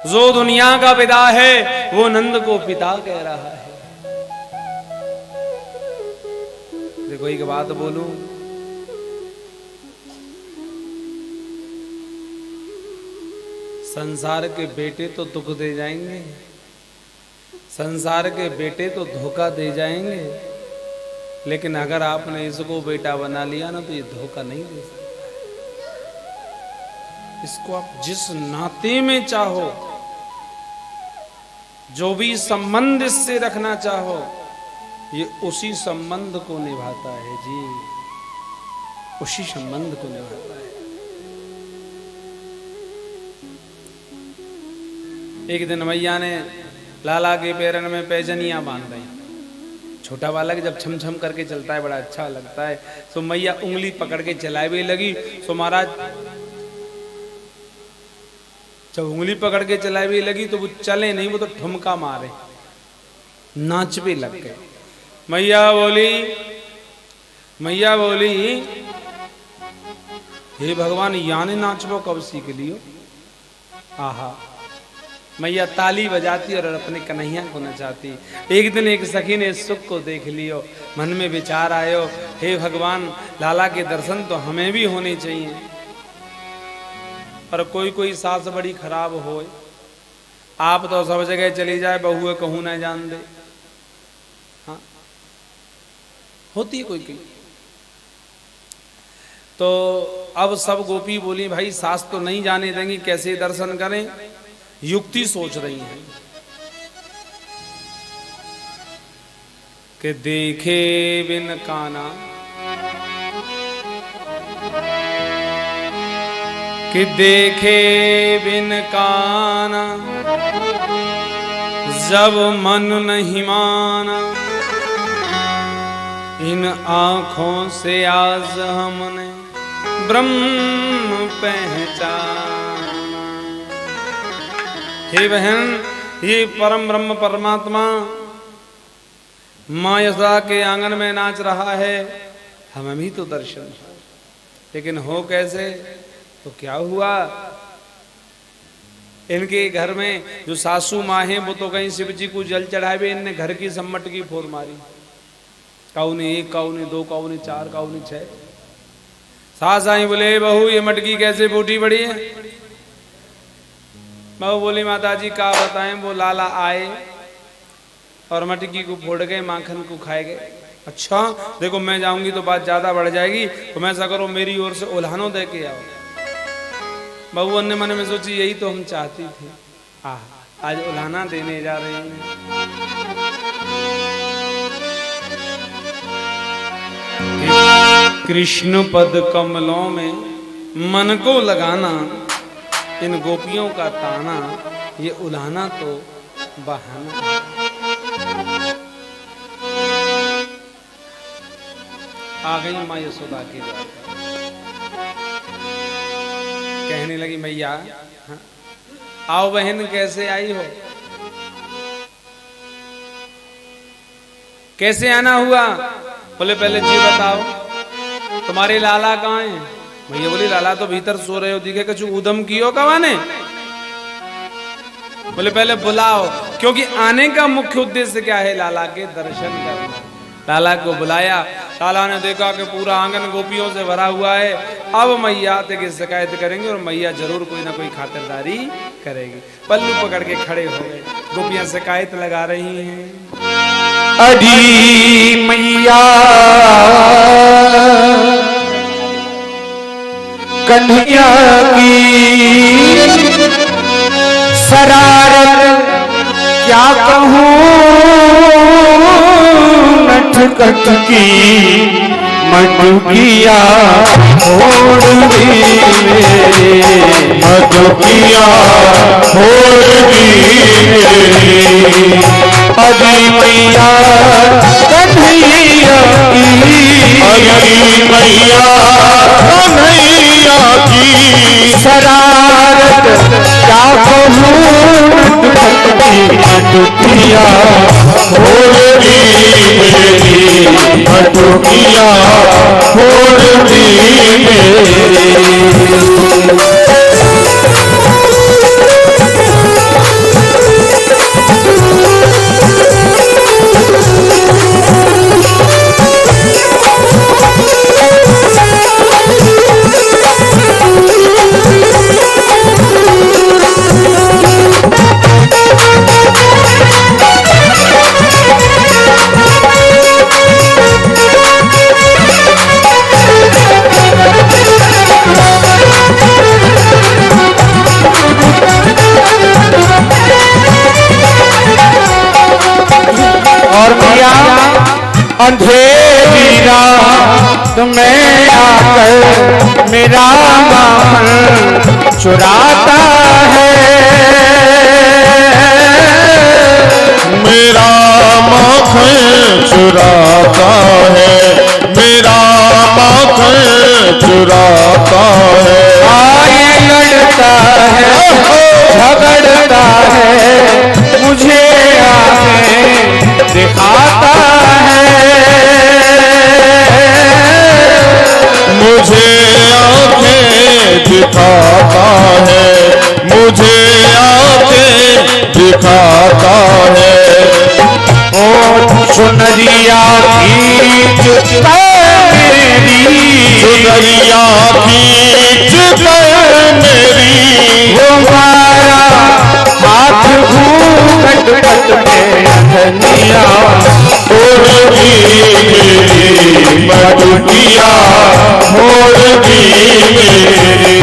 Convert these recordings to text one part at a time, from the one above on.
जो दुनिया का पिता है वो नंद को पिता कह रहा है। देखो एक बात बोलूं, संसार के बेटे तो दुख दे जाएंगे, संसार के बेटे तो धोखा दे जाएंगे, लेकिन अगर आपने इसको बेटा बना लिया ना तो ये धोखा नहीं दे सकता। इसको आप जिस नाते में चाहो, जो भी संबंध इससे रखना चाहो, ये उसी संबंध को निभाता है जी, उसी संबंध को निभाता है। एक दिन मैया ने लाला के पैरन में पैजनियां बांध दी। छोटा बालक जब छम छम करके चलता है बड़ा अच्छा लगता है, तो मैया उंगली पकड़ के चलावे लगी। तो महाराज जब उंगली पकड़ के चलावे लगी तो वो चले नहीं, वो तो ठुमका मारे, नाचवे लग गए। मैया बोली हे भगवान, याने नाचबो कब सीख लियो। आहा, मैया ताली बजाती और अपने कन्हैया को नचाती। एक दिन एक सखी ने इस सुख को देख लियो, मन में विचार आयो, हे भगवान, लाला के दर्शन तो हमें भी होने चाहिए। और कोई कोई सास बड़ी खराब हो, आप तो सब जगह चली जाए, बहू कहूं ना जान दे। हाँ, होती है कोई कोई। तो अब सब गोपी बोली भाई सास तो नहीं जाने देंगी, कैसे दर्शन करें। युक्ति सोच रही हैं कि देखे बिन काना, कि देखे बिन काना, जब मन नहीं माना, इन आंखों से आज हमने ब्रह्म पहचाना। हे बहन, ये परम ब्रह्म परमात्मा माँ यशोदा के आंगन में नाच रहा है, हमें भी तो दर्शन। लेकिन हो कैसे, तो क्या हुआ, इनके घर में जो सासू माँ है वो तो कहीं शिव जी को जल चढ़ावे, इनने घर की सम्मट की फोर मारी। काउनी 1, काउनी 2, काउनी 4, काउनी 6। सास आई बोले बहू ये मटकी कैसे बूटी बड़ी है। बहू बोली माताजी का बताएं, वो लाला आए और मटकी को फोड़ गए, माखन को खाए गए। अच्छा देखो मैं जाऊंगी तो बात ज्यादा बढ़ जाएगी, तो मैं ऐसा करो मेरी ओर से उल्हानो दे के आओ। बहू अन्य मन में सोची यही तो हम चाहती थी, आज उल्हाना देने जा रहे हैं। कृष्ण पद कमलों में मन को लगाना, इन गोपियों का ताना, ये उल्हाना तो बहाना। आ गई माँ यशोदा की बात, कहने लगी मैया हाँ? आओ बहन कैसे आई हो, कैसे आना हुआ। बोले पहले जी बताओ तुम्हारे लाला कहाँ हैं। भैया बोली लाला तो भीतर सो रहे हो, दिखे कुछ उदम कियो कवाने। बोले पहले बुलाओ, क्योंकि आने का मुख्य उद्देश्य क्या है, लाला के दर्शन करना। लाला को बुलाया, लाला ने देखा कि पूरा आंगन गोपियों से भरा हुआ है। अब मैया की शिकायत करेंगे और मैया जरूर कोई ना कोई खातिरदारी करेगी। पल्लू पकड़ के खड़े हो गए, गोपियां शिकायत लगा रही हैं, अजी मैया कन्हैया की शरारत क्या कहूँ, नटखट की मटुकिया छोड़ दी मेरे, मटुकिया छोड़ दी मेरे। अजी मैया कन्हैया की, अजी मैया कन्हैया की शरारत क्या कहूँ, मटुकिया छोड़ दी मेरी, मटुकिया छोड़ दी मेरी। मेरा माखन चुराता है, मेरा माखन चुराता है, मेरा माखन चुराता है। आए लड़ता है झगड़ता है, मुझे आंखें दिखाता है, मुझे आंखें दिखाता है, मुझे आंखें दिखाता है। ओ सुनरिया खींच मेरी, सुनरिया खींच मेरी, वो मारा हाथ घूंघट में धनिया छोड़ती मेरी मटुकिया, छोड़ती मेरी।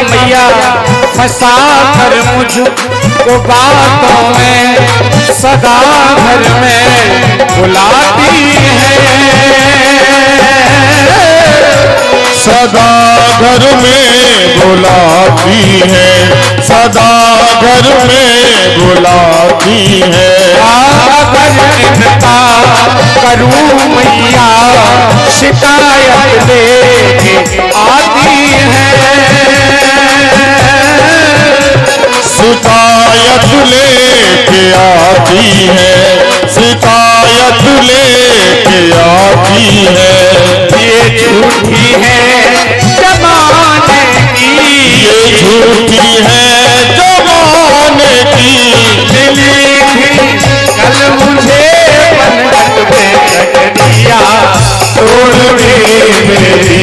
मैया फंसा कर मुझको बातों में, सदा घर में बुलाती है, सदा घर में बुलाती है, सदा घर में बुलाती है। अगर इनका करूं मैया शिकायत लेके आती है, शिकायत लेके आती है, शिकायत लेके आती है। ये झूठी है जमाने की, ये झूठी है जमाने की, कल मुझे बनगट में कट दिया, छोड़ दी मेरी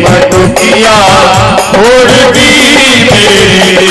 मटुकिया, छोड़ दी मेरी।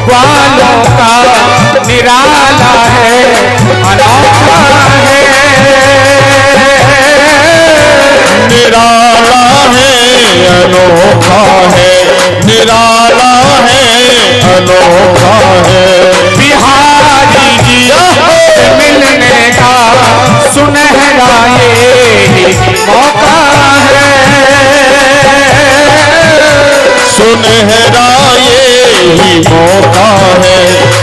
वालों का निराला है, अनोखा है, निराला है अनोखा है, निराला है अनोखा है। बिहारी जी मिलने का सुनहरा ये मौका है, सुनहरा ये ही मौका है,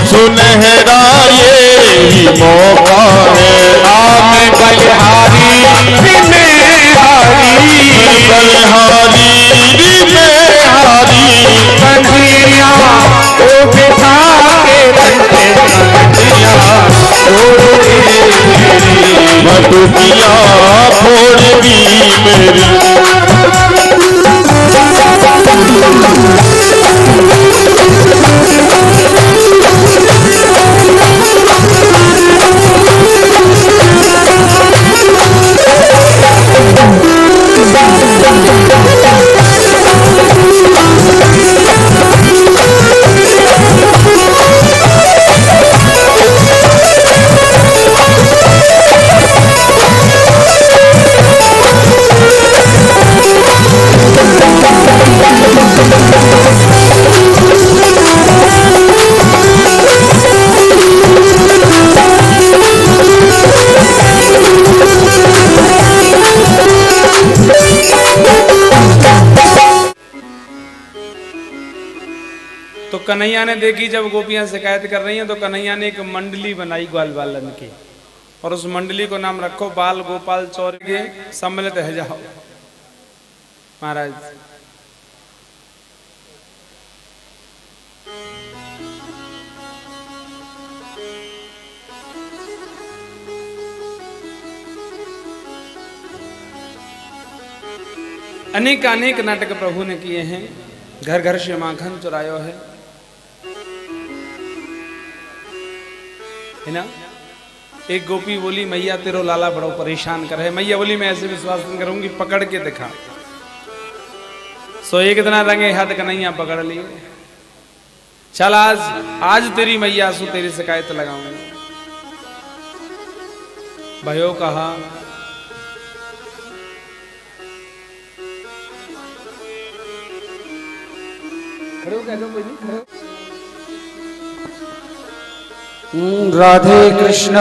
सुनहरा ये ही मौका है। आम बलिहारी बिहारी, बलिहारी बिहारी, कन्हैया ओ बिठा के बंदे कन्हैया मटु गोपियाँ फोड़ेगी मेरी। तो कन्हैया ने देखी जब गोपियां शिकायत कर रही हैं तो कन्हैया ने एक मंडली बनाई ग्वाल बालन की और उस मंडली को नाम रखो बाल गोपाल चौर के सम्मिलित है जाओ। महाराज अनेक अनेक नाटक प्रभु ने किए हैं, घर घर से माखन चुरायो है ना। एक गोपी बोली मैया तेरो लाला बड़ो परेशान करे। मैया बोली मैं ऐसे विश्वास नहीं करूंगी, पकड़ के दिखा। सो एक दिन रंगे हाथ कन्हैया पकड़ लिए। चल आज तेरी मैया सु तेरी शिकायत लगाऊंगी। भयो कहा खड़े हो क्या कोई नहीं खड़े हो। राधे कृष्ण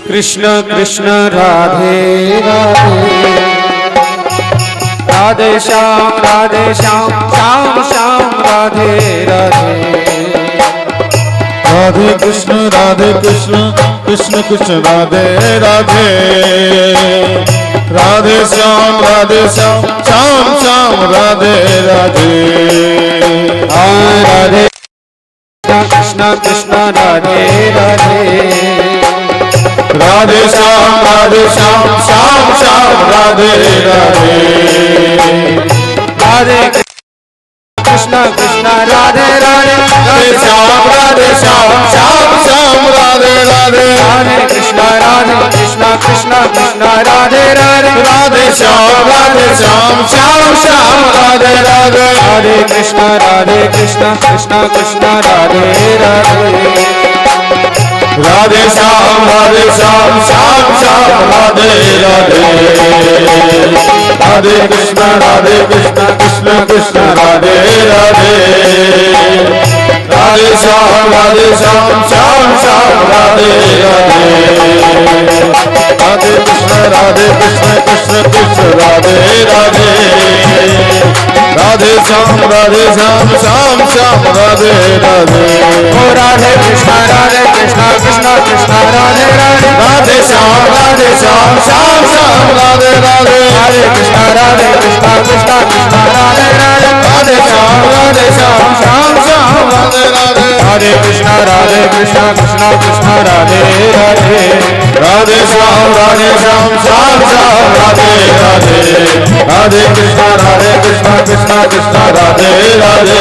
कृष्ण कृष्ण राधे राधे, राधे श्याम श्याम श्याम राधे राधे, राधे कृष्ण कृष्ण कृष्ण राधे राधे, राधे श्याम श्याम श्याम राधे राधे। राधे कृष्ण कृष्ण राधे राधे, राधे श्याम श्याम श्याम राधे राधे, राधे कृष्ण कृष्ण राधे राधे, राधे श्याम श्याम श्याम राधे राधे, राधे कृष्ण कृष्ण कृष्ण राधे राधे, राधे श्याम श्याम श्याम राधे राधे, राधे कृष्ण कृष्ण कृष्ण राधे राधे, राधे श्याम श्याम श्याम राधे राधे, राधे कृष्ण कृष्ण कृष्ण राधे राधे, राधे श्याम श्याम श्याम राधे राधे, राधे कृष्ण कृष्ण कृष्ण राधे राधे, राधे श्याम श्याम श्याम राधे राधे। ओ राधे कृष्ण कृष्ण कृष्ण राधे राधे, राधे श्याम श्याम श्याम राधे राधे, राधे कृष्ण कृष्ण कृष्ण राधे राधे, राधे श्याम श्याम श्याम राधे राधे, राधे कृष्ण कृष्ण कृष्ण राधे राधे, राधे श्याम श्याम श्याम राधे राधे, राधे कृष्ण कृष्ण कृष्ण राधे राधे,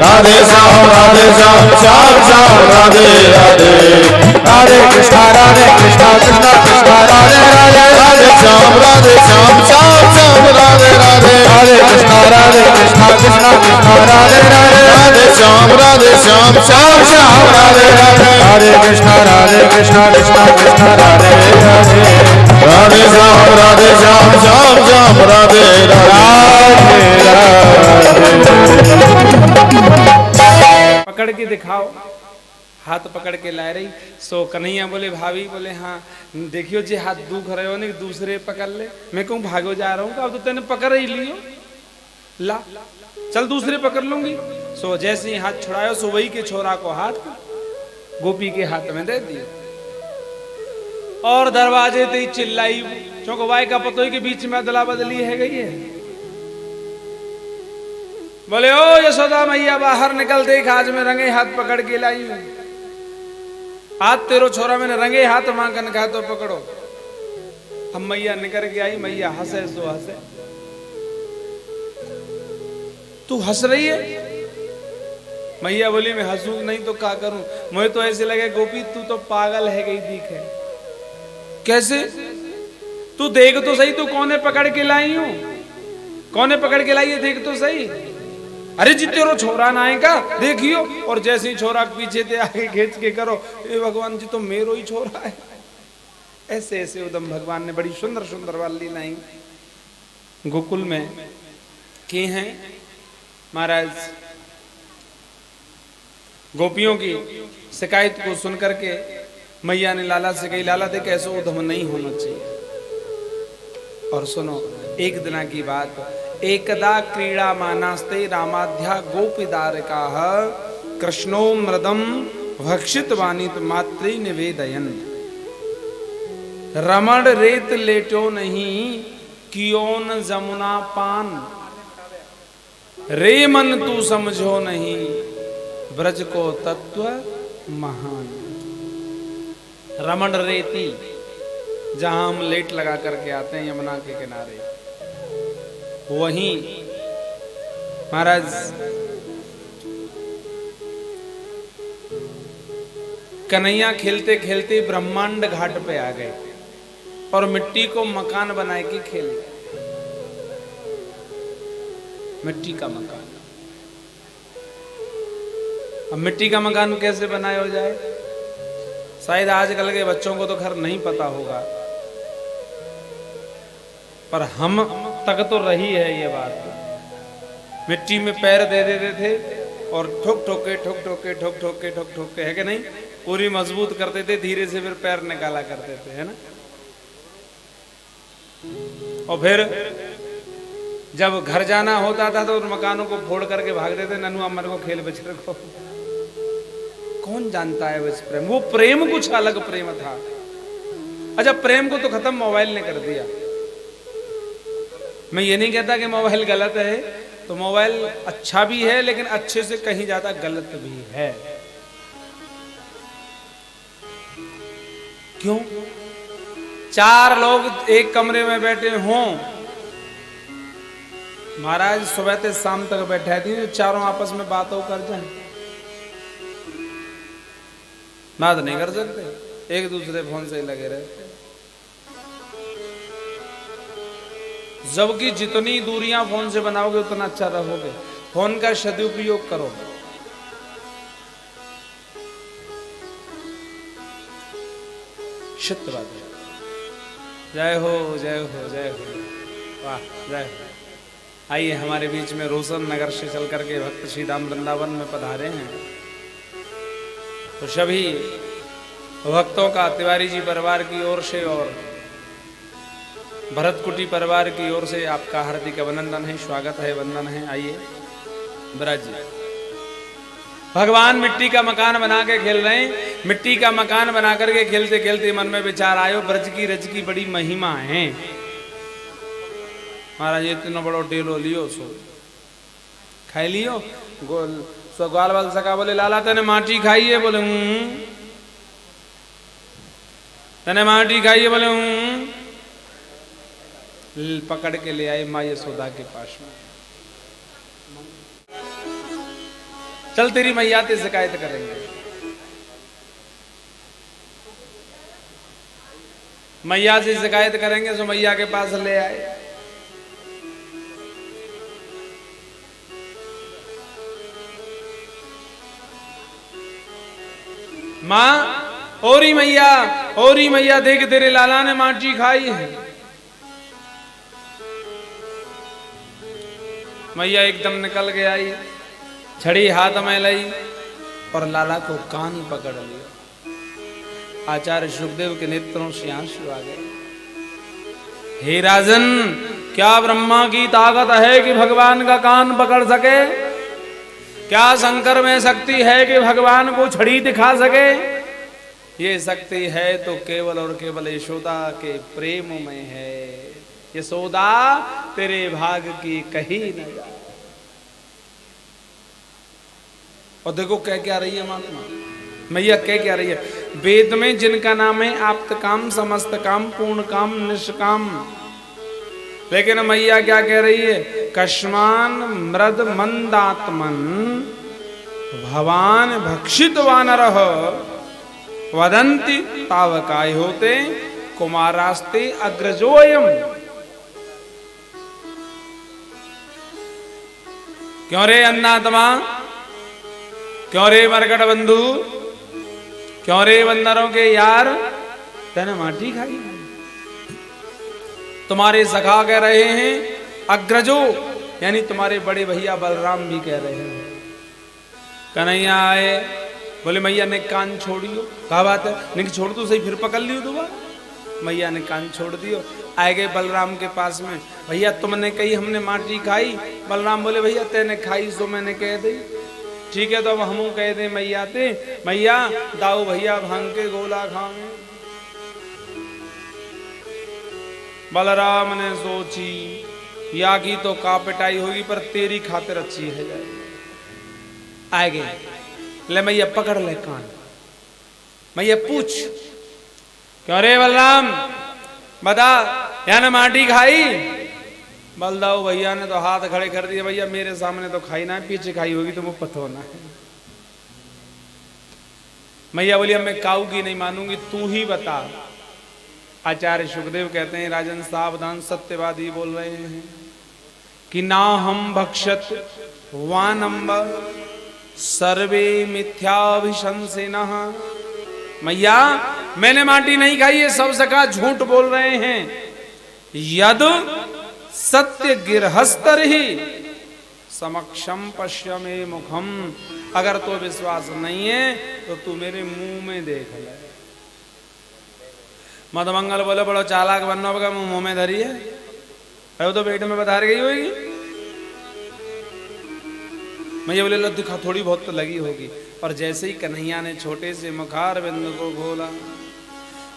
राधे श्याम श्याम श्याम राधे राधे, राधे कृष्ण कृष्ण कृष्ण राधे राधे, राधे श्याम श्याम श्याम राधे राधे, राधे कृष्ण कृष्ण कृष्ण राधे राधे, राधे श्याम श्याम श्याम राधे राधे, राधे कृष्ण कृष्ण कृष्ण राधे राधे, राधे श्याम श्याम राधे राधे। पकड़ के दिखाओ। हाथ पकड़ के ला रही। सो कन्हैया बोले भाभी बोले हाँ देखियो जे हाथ दुख रहे हो ने दूसरे पकड़ ले। मैं कहूँ भागो जा रहा हूँ अब तो तेने पकड़ ही लियो ला चल दूसरे पकड़ लूंगी। सो जैसे ही हाथ छुड़ायो सो वही के छोरा को हाथ गोपी के हाथ में दे दिए और दरवाजे ते चिल्लाई चौंको वाई का पतोई के बीच में अदला बदली है गई है। बोले ओ यशोदा मैया बाहर निकल देख आज मैं रंगे हाथ पकड़ के लाई हूं। आज तेरो छोरा मैंने रंगे हाथ मांगन कहा तो पकड़ो। हम मैया निकल के आई, मैया हंसे सो हंसे। तू हंस रही है? मैया बोली मैं हंसू नहीं तो क्या करूं, मुझे तो ऐसे लगे गोपी तू तो पागल है गई दिख है। कैसे? तू देख तो सही, तू कौने पकड़ के लाई हूं, कौने पकड़ के लाई है, देख तो सही। अरे जी तेरो छोरा ना आएगा देखियो, और जैसे ही छोरा पीछे से आगे खींच के करो, ए भगवान जी तो मेरो ही छोरा है। ऐसे ऐसे उदम भगवान ने बड़ी सुंदर सुंदर वाली लीलाएं गोकुल में की हैं। महाराज गोपियों की शिकायत को सुनकर के मैया ने लाला से कही, लाला देख ऐसा उधम नहीं होना चाहिए। और सुनो एक दिना की बात, एकदा क्रीड़ा मानास्ते रामाध्या गोपीदारका कृष्णो मृदम भक्षित वानित मात्री निवेदयन। रमण रेत लेटो नहीं कियोन जमुना पान, रे मन तू समझो नहीं ब्रज को तत्व महान। रमण रेती जहां हम लेट लगा करके आते हैं यमुना के किनारे, वहीं महाराज कन्हैया खेलते खेलते ब्रह्मांड घाट पे आ गए और मिट्टी को मकान बनाए के खेल गए। मिट्टी का मकान। अब मिट्टी का मकान कैसे बनाया हो जाए? शायद आजकल के बच्चों को तो खैर नहीं पता होगा, पर हम तक तो रही है ये बात। मिट्टी में पैर दे देते थे और ठोक ठोक के ठोक ठोक के ठोक ठोक के ठोक ठोक के, है कि नहीं, पूरी मजबूत करते थे, धीरे से फिर पैर निकाला करते थे, है ना। और फिर जब घर जाना होता था तो उन मकानों को फोड़ करके भाग देते, नन्हू अमर को खेल बछड़े को। कौन जानता है वो प्रेम? वो प्रेम कुछ अलग प्रेम था। अच्छा प्रेम को तो खत्म मोबाइल ने कर दिया। मैं ये नहीं कहता कि मोबाइल गलत है, तो मोबाइल अच्छा भी है लेकिन अच्छे से कहीं ज्यादा गलत भी है। क्यों? चार लोग एक कमरे में बैठे हों, महाराज सुबह से शाम तक बैठे थी, तो चारों आपस में बातों कर जाए, बात नहीं कर सकते, एक दूसरे फोन से लगे रहते। जबकि जितनी दूरियां फोन से बनाओगे उतना अच्छा रहोगे। फोन का सदुपयोग करो। सत्य बात है। जय हो जय हो जय हो, वाह जय हो। आइए हमारे बीच में रोशन नगर से चल करके भक्त श्री राम वृंदावन में पधारे हैं, तो सभी भक्तों का तिवारी जी परिवार की ओर से और भरत कुटी परिवार की ओर से आपका हार्दिक अभिनंदन है, स्वागत है, वंदन है। आइए ब्रज भगवान मिट्टी का मकान बना के खेल रहे हैं। मिट्टी का मकान बना करके खेलते खेलते मन में विचार आयो, ब्रज की रज की बड़ी महिमा है। महाराज इतना बड़ो टेलो लियो, सो खाई लियो। गोल सो ग्वाल वाल सका बोले, लाला तने माटी खाई है? बोले तने माटी खाई है? बोले पकड़ के ले आए माँ यशोदा के पास में। चल तेरी मैया ते शिकायत करेंगे। मैया से शिकायत करेंगे, सो मैया के पास ले आए। माँ ओरी मैया देख तेरे लाला ने माटी खाई है। मैया एकदम निकल के आई, छड़ी हाथ में लाई और लाला को कान पकड़ लिया। आचार्य सुखदेव के नेत्रों से आंसू आ गए। हे राजन, क्या ब्रह्मा की ताकत है कि भगवान का कान पकड़ सके? क्या शंकर में शक्ति है कि भगवान को छड़ी दिखा सके? ये शक्ति है तो केवल और केवल यशोदा के प्रेम में है। यशोदा तेरे भाग की कही न जा। और देखो कह क्या रही है महात्मा, मैया कह क्या रही है? वेद में जिनका नाम है आप्त काम, समस्त काम, पूर्ण काम, निष्काम। लेकिन मैया क्या कह रही है? कस्मान मृद मंदात्मन भवान भक्षित वानरः वदंती तावकाय होते कुमारास्ते अग्रजोयम। क्यों रे अन्नात्मा, क्यों रे मरकट बंधु, क्यों रे बंदरों के यार, तेने माटी खाई? तुम्हारे सखा कह रहे हैं अग्रजो, यानी तुम्हारे बड़े भैया बलराम भी कह रहे हैं। कन्हैया आए, बोले मैया ने कान छोड़ियो। कहा बात है? नहीं छोड़ दो सही, फिर पकड़ लियो दोबारा। मैया ने कान छोड़ दियो। आए गए बलराम के पास में, भैया तुमने कही हमने माटी खाई। बलराम बोले भैया तेने खाई सो मैंने कह दी। ठीक है तो अब हम कह दे मैया ते, मैया दाऊ भैया भांग के गोला खाए। बलराम ने सोची या की तो का पिटाई होगी पर तेरी खातिर अच्छी है जाएगी। आए गए, ले मैया पकड़ ले कान। मैया पूछ, क्यों रे बलराम बता, याने माटी खाई? बलदाऊ भैया ने तो हाथ खड़े कर दिए, भैया मेरे सामने तो खाई ना, पीछे खाई होगी तो मुझे पता होना है। मैया बोली अब मैं काऊ की नहीं मानूंगी, तू ही बता। आचार्य सुखदेव कहते हैं राजन सावधान, सत्यवादी बोल रहे हैं कि ना हम भक्षत वानंब सर्वे मिथ्याभिशंसिनः। मैया मैंने माटी नहीं खाई, ये सब सखा झूठ बोल रहे हैं। यद सत्य गिरहस्तर ही समक्षम पश्यमे मुखम। अगर तो विश्वास नहीं है तो तू मेरे मुंह में देख ले। मधुमंगल बोले बड़ो चालाक बनना होगा, मुंह में धरी है तो पेट में बता गई होगी। मैया बोले लो दिखा, थोड़ी बहुत तो लगी होगी। और जैसे ही कन्हैया ने छोटे से मुखार बिंद को खोला,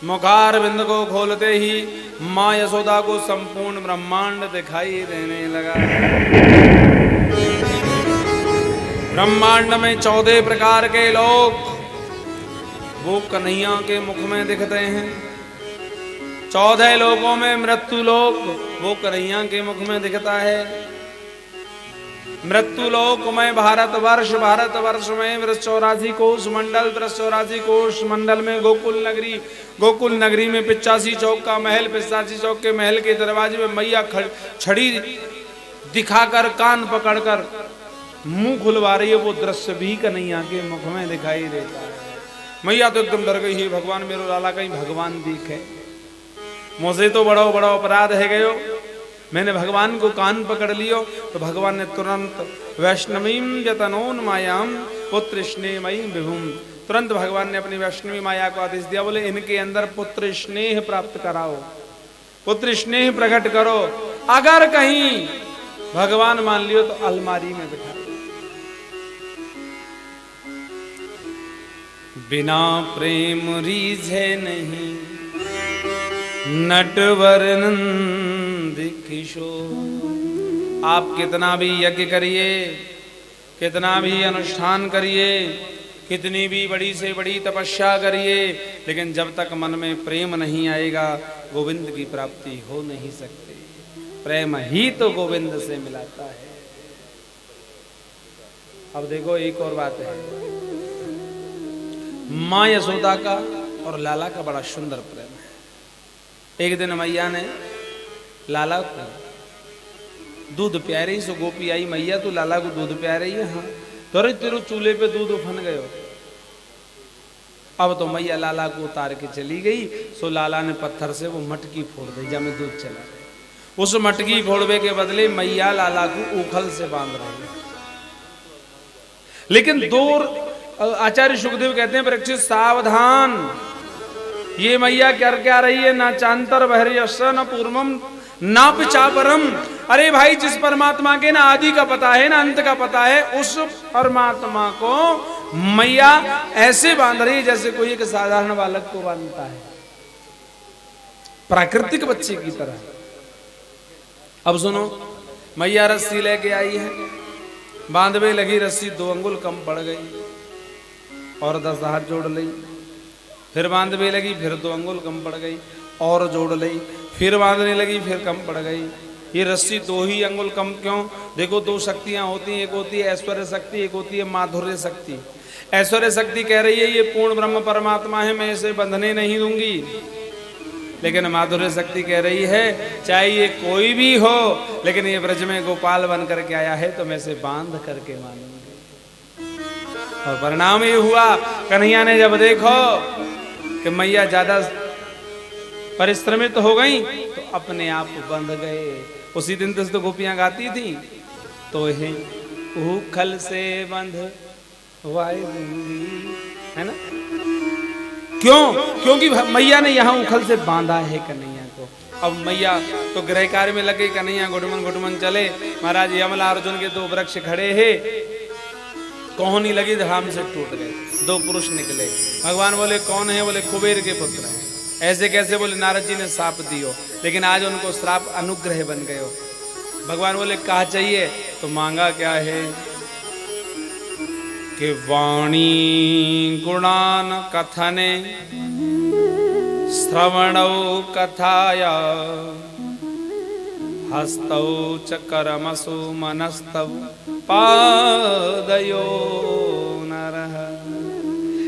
मुखार बिंद को खोलते ही माँ यशोदा को संपूर्ण ब्रह्मांड दिखाई देने लगा। ब्रह्मांड में 14 प्रकार के लोग वो कन्हैया के मुख में दिखते हैं। 14 लोगों में मृत्यु लोक वो कन्हैया के मुख में दिखता है। मृत्यु लोक में भारतवर्ष, भारतवर्ष में 84 कोष मंडल, 84 कोष मंडल में गोकुल नगरी, गोकुल नगरी में 85 चौक का महल, 85 चौक के महल के दरवाजे में मैया छड़ी दिखाकर कान पकड़कर मुंह खुलवा रही है। वो दृश्य भी कन्हैया के मुख में दिखाई देता है। मैया तो एकदम डर गई, भगवान मेरो लाला कहीं भगवान दिखे, मुझे तो बड़ा बड़ा अपराध है गयो, मैंने भगवान को कान पकड़ लियो। तो भगवान ने तुरंत वैष्णवीं यतनोन मायाम पुत्र स्नेहमयी विभुम, तुरंत भगवान ने अपनी वैष्णवी माया को आदेश दिया, बोले इनके अंदर पुत्र स्नेह प्राप्त कराओ, पुत्र स्नेह प्रकट करो। अगर कहीं भगवान मान लियो तो अलमारी में बिठा। बिना प्रेम रीझे नहीं नटवर नंद किशोर। आप कितना भी यज्ञ करिए, कितना भी अनुष्ठान करिए, कितनी भी बड़ी से बड़ी तपस्या करिए, लेकिन जब तक मन में प्रेम नहीं आएगा गोविंद की प्राप्ति हो नहीं सकती। प्रेम ही तो गोविंद से मिलाता है। अब देखो एक और बात है, माँ यशोदा का और लाला का बड़ा सुंदर प्रेम है। एक दिन मैया ने लाला को दूध पिया रही, सो गोपी आई, मैया तो लाला को दूध पिया रही है। हाँ तो अरे तेरे चूल्हे पे दूध उफन गयो। अब तो मैया लाला को उतार के चली गई। सो लाला ने पत्थर से वो मटकी फोड़ दी जहाँ में दूध चला। उस मटकी फोड़वे के बदले मैया लाला को उखल से बांध रही है। लेकिन दूर आचार्य सुखदेव कहते हैं परीक्षित सावधान, ये मैया कर क्या रही है, ना चांतर बहरियश न पूर्वम ना पिचापरम। अरे भाई जिस परमात्मा के ना आदि का पता है ना अंत का पता है, उस परमात्मा को मैया ऐसे बांध रही है जैसे कोई एक साधारण बालक को बांधता है, प्राकृतिक बच्चे की तरह। अब सुनो, मैया रस्सी लेके आई है, बांधवे लगी, रस्सी 2 अंगुल कम पड़ गई और 10 हाथ जोड़ ली। फिर बांधने लगी, फिर 2 अंगुल कम पड़ गई, और जोड़ ली, फिर बांधने लगी, फिर कम पड़ गई। ये रस्सी 2 ही अंगुल कम क्यों? देखो 2 शक्तियां होती हैं, एक होती है ऐश्वर्य शक्ति, एक होती है माधुर्य शक्ति। ऐश्वर्य शक्ति कह रही है ये पूर्ण ब्रह्म परमात्मा है, मैं इसे बंधने नहीं दूंगी। लेकिन माधुर्य शक्ति कह रही है चाहे ये कोई भी हो, लेकिन ये ब्रज में गोपाल बन करके आया है तो मैं इसे बांध करके मानूंगी। और परिणाम ये हुआ, कन्हैया ने जब देखो कि मैया ज्यादा परिश्रमित हो गई तो अपने आप बंध गए। उसी दिन तो गोपियां गाती थी, तो है उखल से बंध है ना। क्यों? क्योंकि मैया ने यहाँ उखल से बांधा है कन्हैया को। अब मैया तो गृह कार्य में लगे, कन्हैया घुटमन चले। महाराज यमला अर्जुन के 2 वृक्ष खड़े हैं, कोहनी लगी धाम से टूट गए, 2 पुरुष निकले। भगवान बोले कौन है? बोले कुबेर के पुत्र हैं। ऐसे कैसे? बोले नारद जी ने श्राप दियो, लेकिन आज उनको श्राप अनुग्रह बन गयो। भगवान बोले कहा चाहिए? तो मांगा क्या है कि वाणी गुणान कथने श्रवणौ कथाया हस्तौ च कर्मसु मनस्तौ पादयो नरः।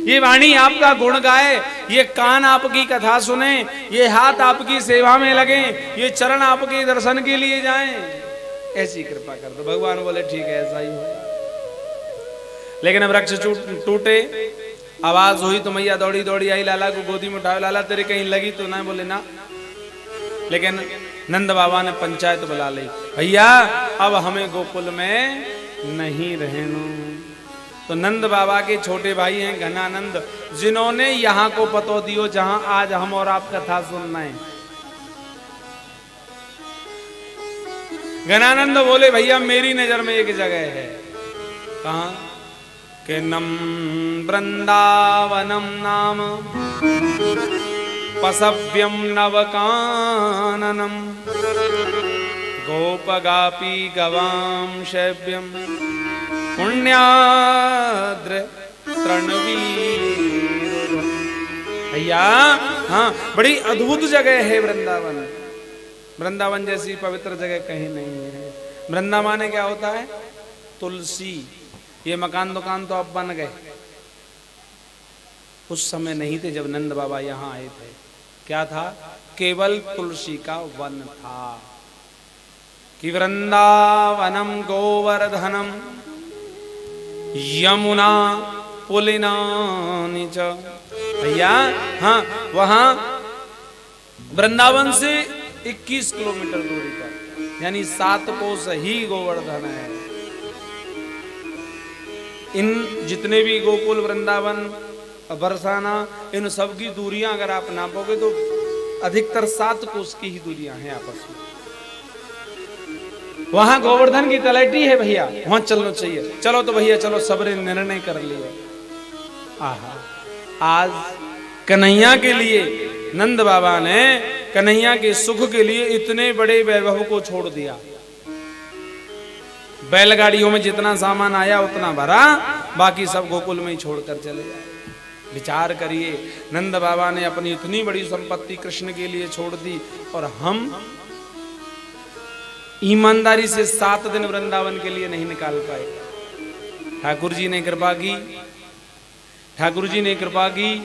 ये वाणी आपका गुण गाए, ये कान आपकी कथा सुने, ये हाथ आपकी सेवा में लगे, ये चरण आपके दर्शन के लिए जाएं, ऐसी कृपा कर दो। भगवान बोले ठीक है ऐसा ही हो। लेकिन अब वृक्ष टूटे, आवाज हुई तो मैया दौड़ी दौड़ी आई, लाला को गोदी में उठाया, लाला तेरे कहीं लगी तो ना? बोले ना। लेकिन नंद बाबा ने पंचायत बुला ली, भैया अब हमें गोकुल में नहीं रहना। तो नंद बाबा के छोटे भाई हैं घनानंद, जिन्होंने यहाँ को पतो दियो जहां आज हम और आप कथा सुनना है। घनानंद बोले भैया मेरी नजर में एक जगह है। कहां? के नम वृंदावनम नाम पसव्यम नवकाननम गोपगापी गवाम शैव्यम पुण्याद्र तृणवीर। भैया हाँ, बड़ी अद्भुत जगह है वृंदावन। वृंदावन जैसी पवित्र जगह कहीं नहीं है। वृंदावन में क्या होता है? तुलसी। ये मकान दुकान तो अब बन गए, उस समय नहीं थे जब नंद बाबा यहाँ आए थे। क्या था? केवल तुलसी का वन था। कि वृंदावनम गोवर्धनम यमुना पुलिना नीच। भैया हाँ, वहां वृंदावन से 21 किलोमीटर दूरी पर, यानी 7 कोस ही गोवर्धन है। इन जितने भी गोकुल, वृंदावन, बरसाना, इन सब की दूरियां अगर आप नापोगे तो अधिकतर 7 कोस की ही दूरियां हैं आपस में। वहां गोवर्धन की तलैटी है भैया, वहां चलना चाहिए। चलो तो भैया चलो, सबने निर्णय कर लिया। आहा, आज कन्हैया के लिए नंद बाबा ने कन्हैया के सुख के लिए इतने बड़े वैभव को छोड़ दिया। बैलगाड़ियों में जितना सामान आया उतना भरा, बाकी सब गोकुल में ही छोड़कर चले गए। विचार करिए, नंद बाबा ने अपनी इतनी बड़ी संपत्ति कृष्ण के लिए छोड़ दी, और हम ईमानदारी से 7 दिन वृंदावन के लिए नहीं निकाल पाए। ठाकुर जी ने कृपा की, ठाकुर जी ने कृपा की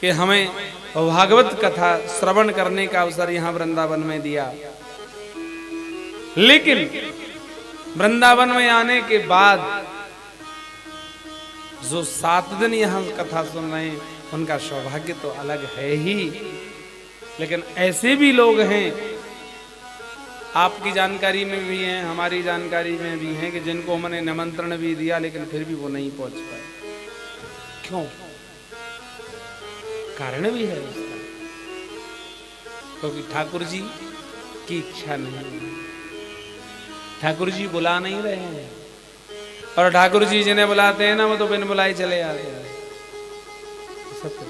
कि हमें भागवत कथा श्रवण करने का अवसर यहाँ वृंदावन में दिया। लेकिन वृंदावन में आने के बाद जो 7 दिन यहाँ कथा सुन रहे हैं, उनका सौभाग्य तो अलग है ही। लेकिन ऐसे भी लोग हैं, आपकी जानकारी में भी हैं, हमारी जानकारी में भी हैं, कि जिनको हमने निमंत्रण भी दिया लेकिन फिर भी वो नहीं पहुंच पाए। क्यों? कारण भी है उसका, क्योंकि ठाकुर जी की इच्छा नहीं है। ठाकुर जी बुला नहीं रहे हैं, और ठाकुर जी जिन्हें बुलाते हैं ना, वो तो बिन बुलाए चले आते हैं। सत्य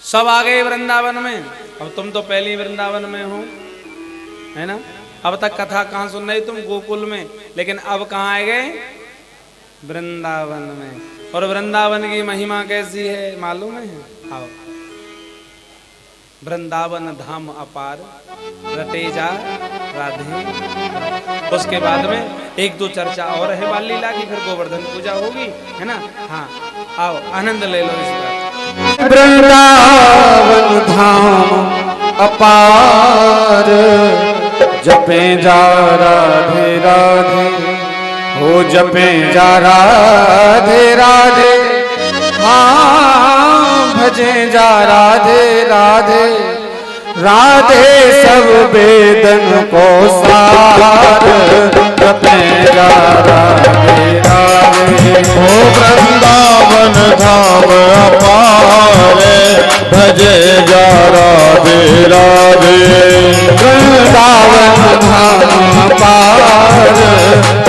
सब आ गए वृंदावन में। अब तुम तो पहली वृंदावन में हो, है ना। अब तक कथा कहाँ सुन रहे तुम? गोकुल में। लेकिन अब कहाँ आ गए? वृंदावन में। और वृंदावन की महिमा कैसी है मालूम है? आओ। वृंदावन धाम अपार रटे जा राधे। उसके बाद में एक दो चर्चा और है बाल लीला की, फिर गोवर्धन पूजा होगी, है ना? हाँ, आओ आनंद ले लो इस बात। वृंदावन धाम अपार जपे जा राधे राधे, हो जपे जा राधे राधे, हाँ भजे जा राधे राधे, राधे सब वेदन को सार जपे जा राधे राधे। ओ वृंदावन धाम अपार भजे जा राधे राधे। वृंदावन धाम अपार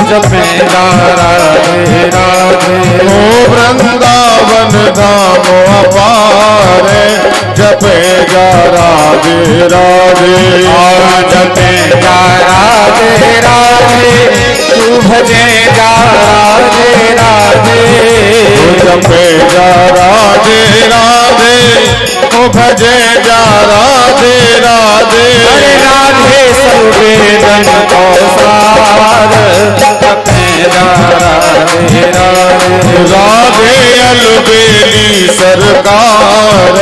जपे जा राधे राधे। ओ वृंदावन धाम अपार जपे जा राधे राधे। जपे जा राधे राधे, तू भजे जा राधे राधे। जपे जा राधे राधे, ओ भजे जा राधे राधे। अरे राधे सब वेदन को सार जपे जा राधे राधे। राधे अलबेली सरकार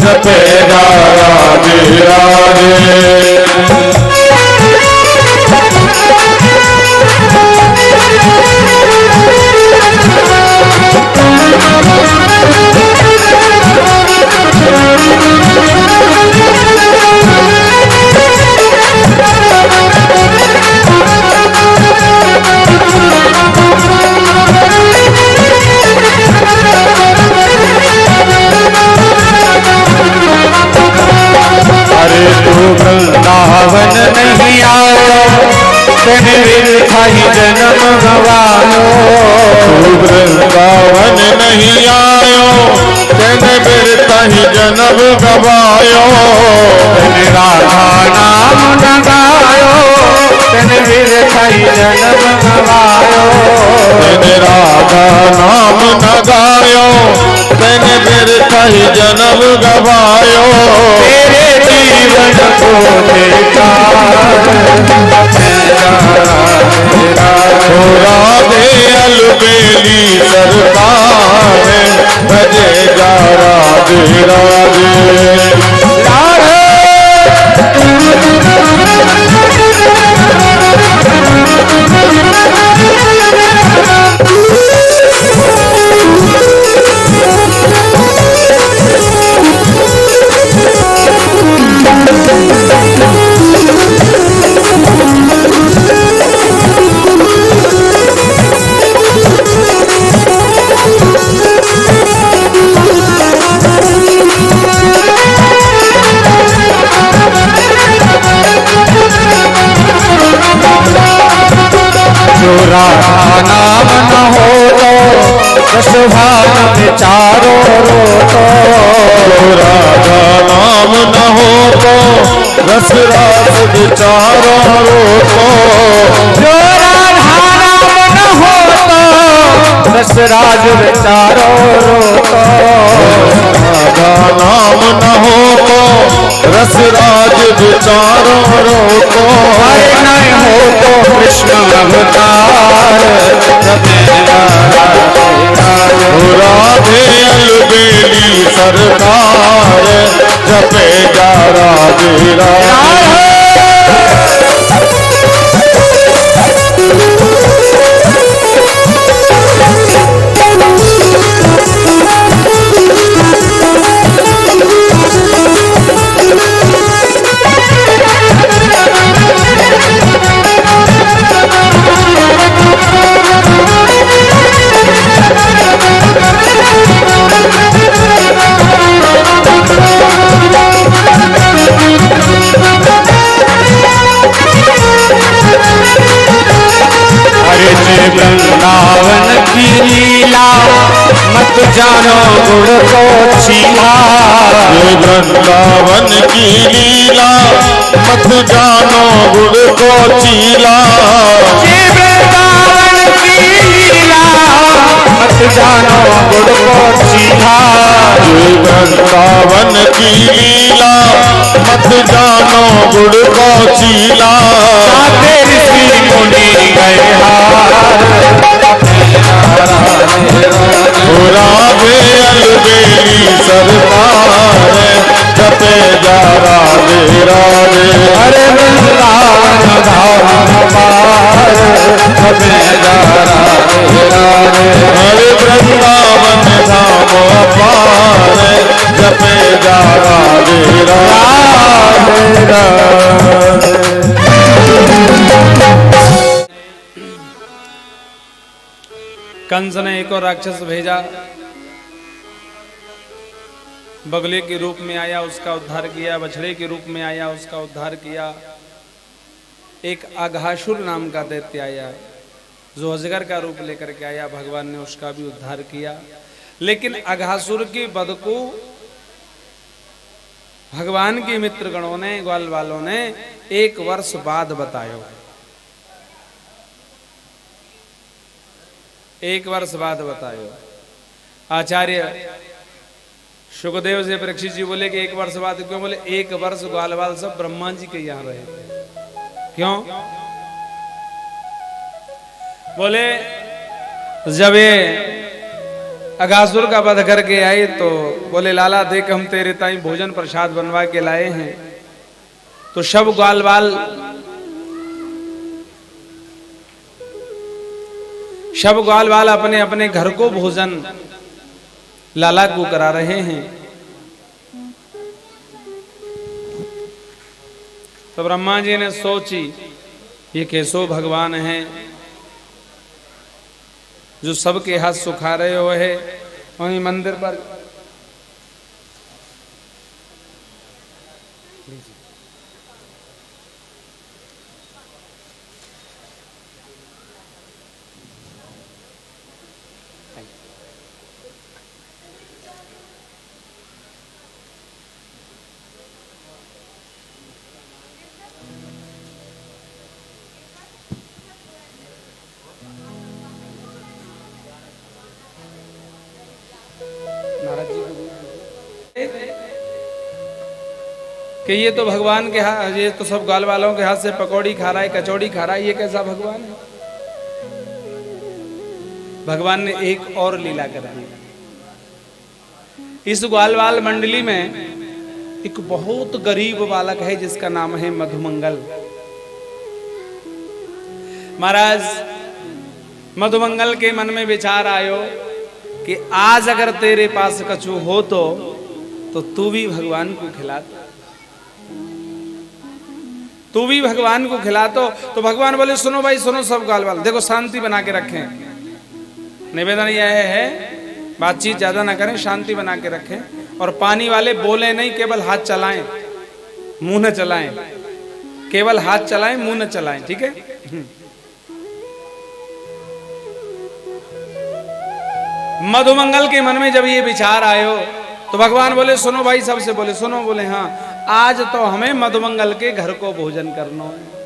जपे जा राधे राधे। अरे तू वृंदावन नहीं आयो, तेने वृथा ही जन्म गवायो। तू वृंदावन नहीं आयो, तेने वृथा ही जन्म गवायो। तेने राधा नाम न गायो, तेने वृथा ही जन्म गवायो। तेने राधा नाम न गायो, तेने वृथा ही जन्म गवायो। तेरे जीवन को ओ राधे अलबेली सरकार भजे जा राधे राधे। जो राधा नाम न हो तो रसभान विचारो रो तो। राधा नाम न हो तो रस रास विचारो रो तो। जो राधा नाम न हो तो रस राज विचारो रो तो। राधा नाम न हो तो रस राज विचारो रो तो। अरे नहीं हो तो कृष्ण अवतार राधे अलबेली सरकार जपे जा राधे राधे। वृंदावन की लीला मत जानो गुण को छीला। ये वृंदावन की लीला मत जानो गुण को छीला। ये वृंदावन की लीला मत जानो वृंदावन की लीला मत जानो गुड़ को चीला। जाते ऋषि मुनि गए हार राधे अलबेली सरकार जपे जा राधे राधे। हरे वृंदावन धाम पार जपे जा राधे राधे। हरे वृंदावन धाम पार जपे जा राधे राधे। कंस ने एक और राक्षस भेजा, बगले के रूप में आया, उसका उद्धार किया। बछड़े के रूप में आया, उसका उद्धार किया। एक अघासुर नाम का दैत्य आया जो अजगर का रूप लेकर के आया, भगवान ने उसका भी उद्धार किया। लेकिन अघासुर के वध को भगवान के मित्रगणों ने, ग्वाल वालों ने 1 वर्ष बाद बताया। 1 वर्ष बाद बतायो। आचार्य सुखदेव से परीक्षित जी बोले कि 1 वर्ष बाद क्यों? बोले 1 वर्ष ग्वाल वाल सब ब्रह्मा जी के यहाँ रहे थे। क्यों? बोले जब ये अघासुर का वध करके आए तो बोले लाला देख हम तेरे ताई भोजन प्रसाद बनवा के लाए हैं। तो सब ग्वाल वाल अपने अपने घर को भोजन लाला को करा रहे हैं। तो ब्रह्मा जी ने सोची ये कैसो भगवान हैं जो सबके हाथ सुखा रहे हुए है। वहीं मंदिर पर कि ये तो भगवान के हाथ, ये तो सब गाल वालों के हाथ से पकौड़ी खा रहा है, कचौड़ी खा रहा है, ये कैसा भगवान है? भगवान ने एक और लीला कर दी। इस ग्वालवाल मंडली में एक बहुत गरीब बालक है जिसका नाम है मधुमंगल। महाराज मधुमंगल के मन में विचार आयो कि आज अगर तेरे पास कछु हो तो तू भी भगवान को खिलाता, तू भी भगवान को खिलातो। तो भगवान बोले सुनो भाई सुनो, सब ग्वालवाल देखो शांति बना के रखें। निवेदन यह है बातचीत ज्यादा ना करें, शांति बना के रखें। और पानी वाले बोले नहीं, केवल हाथ चलाएं, मुंह न चलाएं। केवल हाथ चलाएं, मुंह न चलाएं, ठीक है? मधुमंगल के मन में जब ये विचार आयो तो भगवान बोले सुनो भाई, सबसे बोले सुनो। बोले हाँ, आज तो हमें मधुमंगल के घर को भोजन करना है।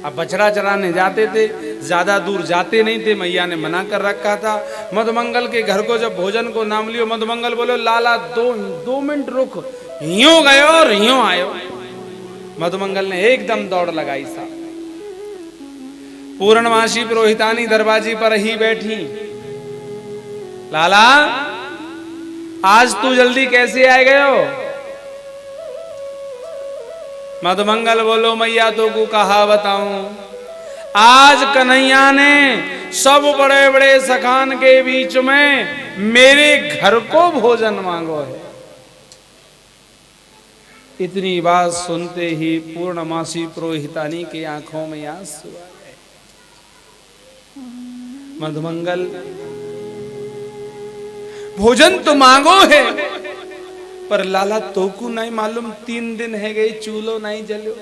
अब बछड़ा चराने जाते थे, ज्यादा दूर जाते नहीं थे, मैया ने मना कर रखा था। मधुमंगल के घर को जब भोजन को नाम लियो, मधुमंगल बोले लाला 2 मिनट रुक, यूं गयो और यूं आयो। मधुमंगल ने एकदम दौड़ लगाई सा। पूर्णमासी पुरोहितानी दरवाजे पर ही बैठी। लाला आज तू जल्दी कैसे आए गयो? मधुमंगल बोलो मैया तो को कहा बताऊं, आज कन्हैया ने सब बड़े बड़े सखान के बीच में मेरे घर को भोजन मांगो है। इतनी बात सुनते ही पूर्णमासी पुरोहितानी की आंखों में आंसू आ गए। मधुमंगल भोजन तो मांगो है, पर लाला तो को नहीं मालूम 3 दिन है गए चूल्हो नहीं जलो।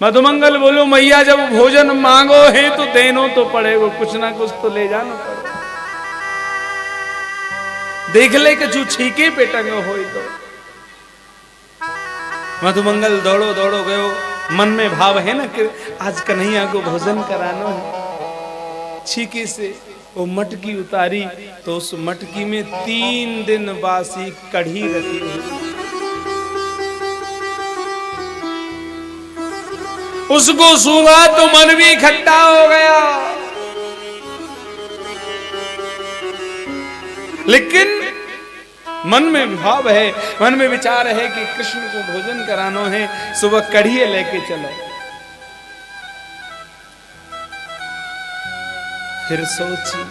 मधुमंगल बोलो मैया जब भोजन मांगो है तो देनो तो पड़ेगा, कुछ ना कुछ तो ले जाना पड़ेगा। देख ले कि जो छीके पे टंगे हो तो। मधुमंगल दौड़ो दौड़ो गयो। मन में भाव है ना कि आज कन्हैया को भोजन कराना है। छीके से वो मटकी उतारी तो उस मटकी में 3 दिन बासी कढ़ी रखी हुई। उसको सूंघा तो मन भी खट्टा हो गया, लेकिन मन में भाव है, मन में विचार है कि कृष्ण को भोजन कराना है, सुबह कढ़ी लेके चलो। फिर सोची,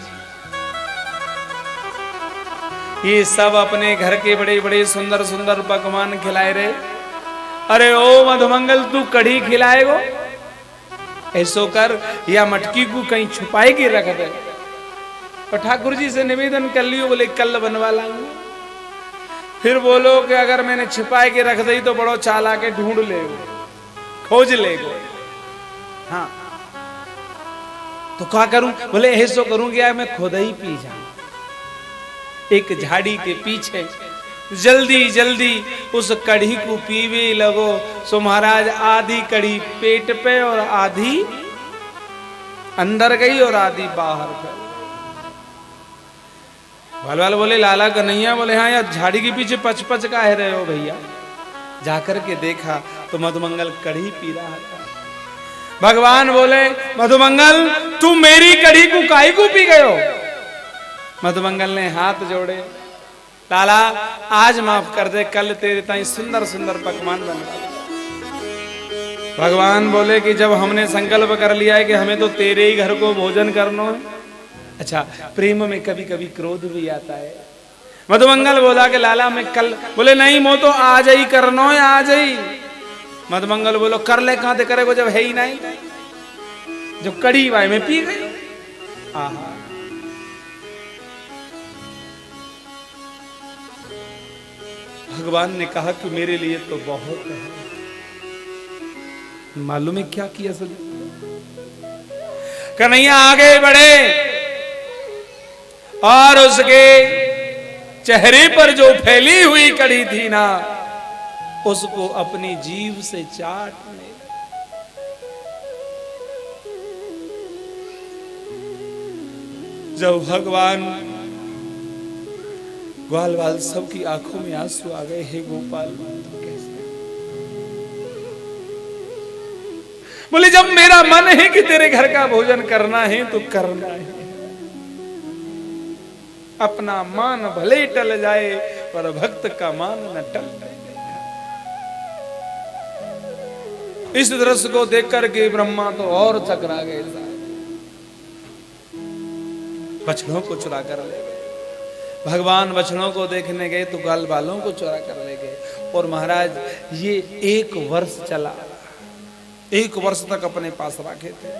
ये सब अपने घर के बड़े बड़े सुंदर सुंदर पकवान खिलाए रहे, अरे ओ मधुमंगल तू कढ़ी खिलाएगो? ऐसो कर या मटकी को कहीं छुपाए के रख दे। तो ठाकुर जी से निवेदन कर लियो, बोले कल बनवा लाऊंगा। फिर बोलो कि अगर मैंने छिपाए के रख दी तो बड़ो चाला के ढूंढ ले, खोज ले गो। हाँ तो क्या करूं? बोले ऐसो करूंगी यार मैं खुद ही पी जाऊं। एक झाड़ी के पीछे जल्दी जल्दी उस कढ़ी को पीवे लगो। सो महाराज आधी कढ़ी पेट पे और आधी अंदर गई और आधी बाहर गई। वाल बोले लाला कन्हैया, बोले हाँ यार झाड़ी के पीछे पच पच का है रहे हो भैया। जाकर के देखा तो मधुमंगल कढ़ी पी रहा था। भगवान बोले मधुमंगल तू मेरी कढ़ी को काहे को पी गए हो? मधुमंगल ने हाथ जोड़े, लाला आज माफ कर दे, कल तेरे ताई सुंदर सुंदर पकवान बनवा। भगवान बोले कि जब हमने संकल्प कर लिया है कि हमें तो तेरे ही घर को भोजन करना है। अच्छा, प्रेम में कभी कभी क्रोध भी आता है। मधुमंगल बोला कि लाला मैं कल, बोले नहीं मो तो आज ही करना है, आज ही। मधुमंगल बोलो कर ले, कहां से करेगो जब है ही नहीं, जो कड़ी वाई में पी गई। आहा भगवान ने कहा कि मेरे लिए तो बहुत है। मालूम है क्या किया? सब कन्हैया आगे बढ़े और उसके चेहरे पर जो फैली हुई कड़ी थी ना, उसको अपनी जीभ से चाटने। जब भगवान ग्वाल वाल सबकी आंखों में आंसू आ गए, हे गोपाल तो कैसे? बोले जब मेरा मन है कि तेरे घर का भोजन करना है तो करना है। अपना मान भले टल जाए पर भक्त का मान न टल। इस दृश्य को देख करके ब्रह्मा तो और चकरा गए। बछड़ों को चुरा कर ले गए। भगवान बछड़ों को देखने गए तो ग्वाल बालों को चुरा कर ले गए। और महाराज ये 1 वर्ष चला, 1 वर्ष तक अपने पास रखे थे।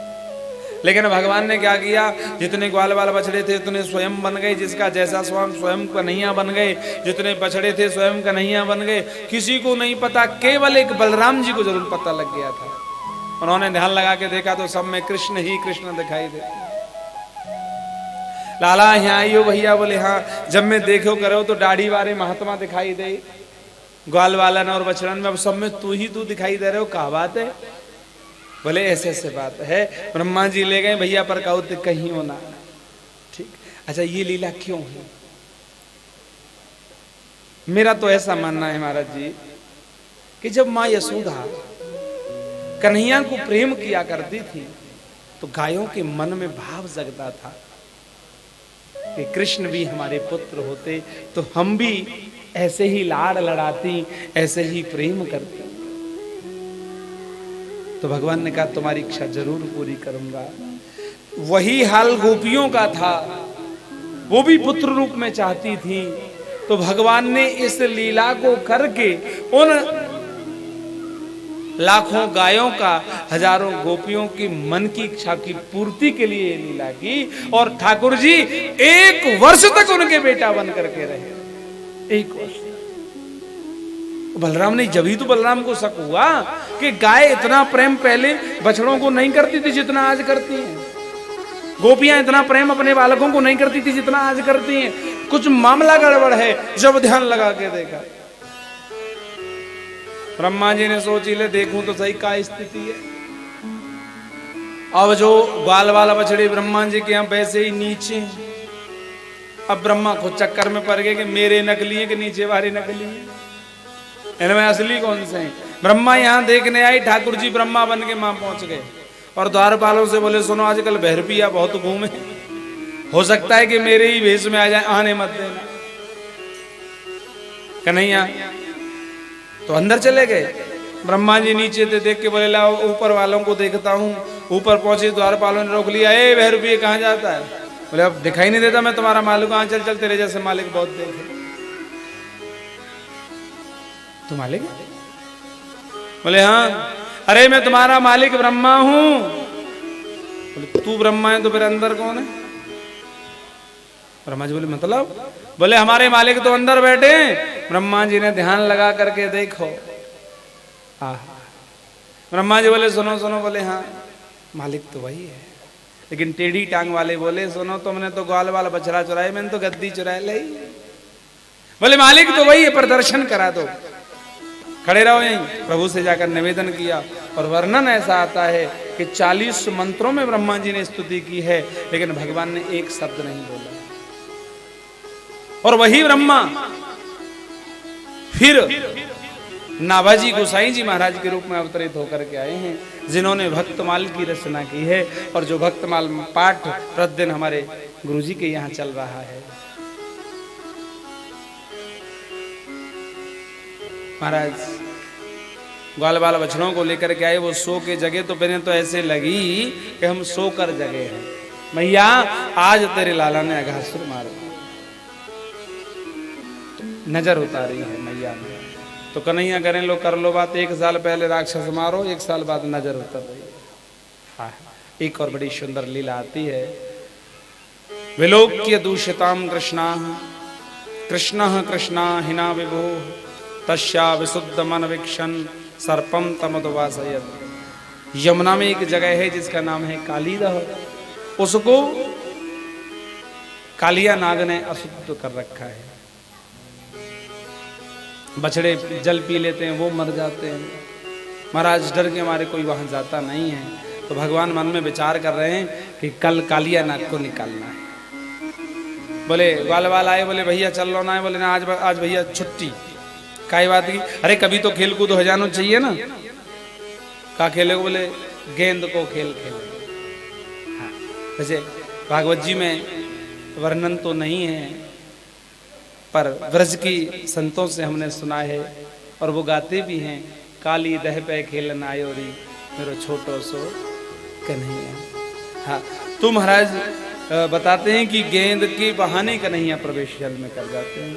लेकिन भगवान ने क्या किया, जितने ग्वाल बाल बछड़े थे उतने स्वयं बन गए, जिसका जैसा स्वयं कन्हैया बन गए, जितने बछड़े थे स्वयं कन्हैया बन गए। किसी को नहीं पता, केवल एक बलराम जी को जरूर पता लग गया था। उन्होंने ध्यान लगा के देखा तो सब में कृष्ण ही कृष्ण दिखाई देते। लाला यहाँ आइयो भैया, बोले हाँ। जब मैं देखो करो तो दाढ़ी वाले महात्मा दिखाई दे, ग्वाल वालन और बछड़न में, अब सब में तू ही तू दिखाई दे रहे हो, क्या बात है? बोले ऐसे ऐसे बात है। ब्रह्मा जी ले गए भैया पर कहो तो कहीं होना। ठीक, अच्छा ये लीला क्यों है? मेरा तो ऐसा मानना है महाराज जी कि जब माँ यशोदा कन्हैया को प्रेम किया करती थी तो गायों के मन में भाव जगता था कि कृष्ण भी हमारे पुत्र होते तो हम भी ऐसे ही लाड़ लड़ाती, ऐसे ही प्रेम करती। तो भगवान ने कहा तुम्हारी इच्छा जरूर पूरी करूंगा। वही हाल गोपियों का था, वो भी पुत्र रूप में चाहती थी। तो भगवान ने इस लीला को करके उन लाखों गायों का, हजारों गोपियों की मन की इच्छा की पूर्ति के लिए ये लीला की। और ठाकुर जी 1 वर्ष तक उनके बेटा बन करके रहे। 1 वर्ष। बलराम ने, जब ही तो बलराम को शक हुआ कि गाय इतना प्रेम पहले बछड़ों को नहीं करती थी जितना आज करती हैं। गोपियां इतना प्रेम अपने बालकों को नहीं करती थी जितना आज करती हैं। कुछ मामला गड़बड़ है। जब ध्यान लगा के देखा, ब्रह्मा जी ने सोची ले देखूं तो सही क्या स्थिति है। अब जो ग्वाल वाला बछड़े ब्रह्मा जी के यहाँ वैसे ही नीचे हैं। अब ब्रह्मा खुद चक्कर में पड़ गए कि मेरे नकली है कि नीचे वाले नकली है, इनमें असली कौन से हैं। ब्रह्मा यहाँ देखने आई, ठाकुर जी ब्रह्मा बन के वहां पहुंच गए और द्वारपालों से बोले सुनो आजकल भैरपिया बहुत घूमे, हो सकता है कि मेरे ही भेष में आ जाए, आने मत देना। कन्हैया तो अंदर चले गए। ब्रह्मा जी नीचे थे, देख के बोले लाओ ऊपर वालों को देखता हूँ। ऊपर पहुंचे, द्वारपालों ने रोक लिया, ए भैरपिया कहाँ जाता है? बोले अब दिखाई नहीं देता मैं तुम्हारा मालिक हूं। चल चल, तेरे जैसे मालिक बहुत देखे। तू मालिक? बोले हाँ। अरे मैं तुम्हारा मालिक ब्रह्मा हूं। बोले तू ब्रह्मा है तो फिर अंदर कौन है? ब्रह्मा जी बोले मतलब? बोले हमारे मालिक तो अंदर बैठे हैं। ब्रह्मा जी ने ध्यान लगा करके देखो, ब्रह्मा जी बोले सुनो सुनो। बोले हाँ मालिक तो वही है, लेकिन टेढ़ी टांग वाले बोले सुनो तुमने तो ग्वाल वाला बछड़ा चुराया, मैंने तो गद्दी चुराया ले। बोले मालिक तो वही है, प्रदर्शन करा दो, खड़े रहो यहीं। प्रभु से जाकर निवेदन किया और वर्णन ऐसा आता है कि 40 मंत्रों में ब्रह्मा जी ने स्तुति की है, लेकिन भगवान ने एक शब्द नहीं बोला। और वही ब्रह्मा फिर नाभाजी गोसाई जी महाराज के रूप में अवतरित होकर के आए हैं, जिन्होंने भक्तमाल की रचना की है। और जो भक्तमाल पाठ प्रतिदिन हमारे गुरुजी के यहाँ चल रहा है। महाराज ग्वाल बाल बछड़ों को लेकर के आए, वो सो के जगह तो पहले तो ऐसे लगी कि हम सो कर जगे हैं। मैया आज तेरे लाला ने अघासुर मारा, नजर उतारी है मैया ने। तो कन्हैया करें लो कर लो बात, 1 साल पहले राक्षस मारो, 1 साल बाद नजर उतर रही है। हाँ, एक और बड़ी सुंदर लीला आती है। विलोक्य दूषिताम कृष्णा कृष्ण कृष्णा हिना विभो तस्या विशुद्ध मन वीक्षण सर्पम तमदवासयत। यमुना में एक जगह है जिसका नाम है कालीदह, उसको कालिया नाग ने अशुद्ध कर रखा है। बछड़े जल पी लेते हैं, वो मर जाते हैं। महाराज डर के हमारे कोई वहां जाता नहीं है। तो भगवान मन में विचार कर रहे हैं कि कल कालिया नाग को निकालना है। बोले ग्वाल वाल आए, बोले भैया चल लो ना है। बोले ना आज भैया छुट्टी। काई बात की? अरे कभी तो खेल कूद हो जाना चाहिए ना। का खेले? बोले गेंद को खेल खेले। हाँ, वैसे भागवत जी में वर्णन तो नहीं है, पर ब्रज की संतों से हमने सुना है और वो गाते भी हैं, काली दह पे खेलन आयो री मेरो छोटो सो कन्हैया। हाँ, तो महाराज बताते हैं कि गेंद के बहाने कन्हैया प्रवेश जल में कर जाते हैं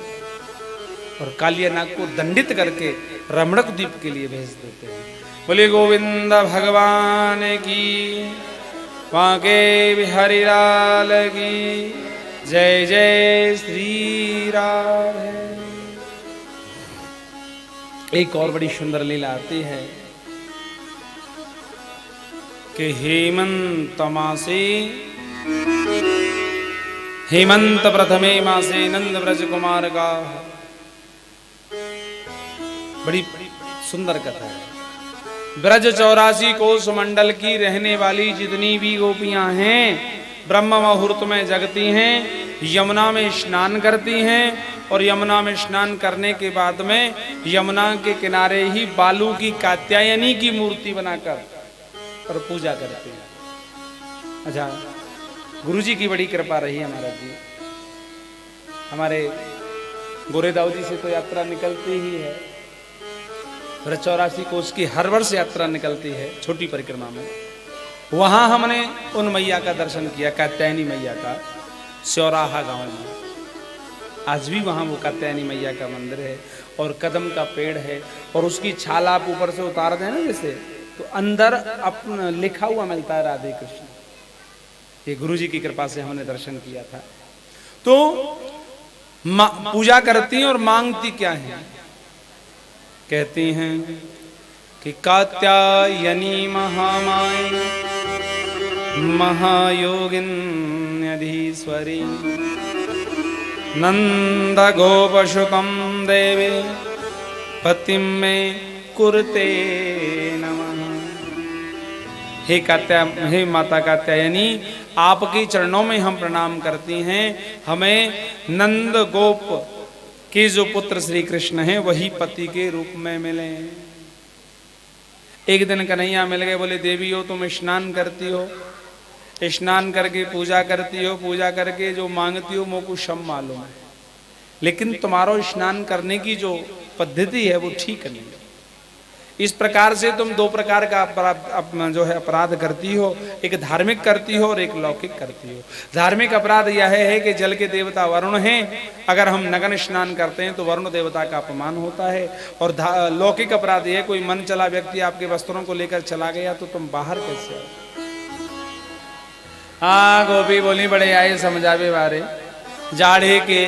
और कालिया नाग को दंडित करके रमणक द्वीप के लिए भेज देते हैं। बोले गोविंद भगवान की, वाके बिहारी लाल की जय जय श्री राधे। एक और बड़ी सुंदर लीला आती है कि हेमंत प्रथमे मासे नंद ब्रज कुमार का, बड़ी सुंदर कथा है। ब्रज 84 कोस मंडल की रहने वाली जितनी भी गोपियां हैं ब्रह्म मुहूर्त में जगती हैं, यमुना में स्नान करती हैं और यमुना में स्नान करने के बाद में यमुना के किनारे ही बालू की कात्यायनी की मूर्ति बनाकर और पूजा करती हैं। अच्छा, गुरुजी की बड़ी कृपा रही है महाराज जी। हमारे गोरेदाऊ जी से तो यात्रा निकलती ही है। ब्रज 84 कोस की हर वर्ष यात्रा निकलती है छोटी परिक्रमा में। वहां हमने उन मैया का दर्शन किया, कात्यायनी मैया का, स्योराहा गांव में। आज भी वहां वो कात्यायनी मैया का मंदिर है और कदम का पेड़ है और उसकी छाल आप ऊपर से उतार दें ना जैसे, तो अंदर अपना लिखा हुआ मिलता है राधे कृष्ण। ये गुरुजी की कृपा से हमने दर्शन किया था। तो पूजा करती हैं और मांगती क्या है? कहती हैं कि कात्यायनी महामाई महायोगिन्यधीश्वरी नंद गोपशुकं देवे पतिं मे कुरुते नमः। हे माता कात्यायनी, आपके चरणों में हम प्रणाम करती हैं। हमें नंद गोप के जो पुत्र श्री कृष्ण हैं वही पति के रूप में मिले। एक दिन कन्हैया मिल गए, बोले देवी हो तुम स्नान करती हो, स्नान करके पूजा करती हो, पूजा करके जो मांगती हो मुझको सब मालूम है, लेकिन तुम्हारो स्नान करने की जो पद्धति है वो ठीक नहीं है। इस प्रकार से तुम दो प्रकार का अपराध करती हो, एक धार्मिक करती हो और एक लौकिक करती हो। धार्मिक अपराध यह है कि जल के देवता वरुण हैं, अगर हम नग्न स्नान करते हैं तो वरुण देवता का अपमान होता है। और लौकिक अपराध यह, कोई मन चला व्यक्ति आपके वस्त्रों को लेकर चला गया तो तुम बाहर कैसे आओ। हाँ गोपी बोली बड़े आए समझावे बारे, जाड़े के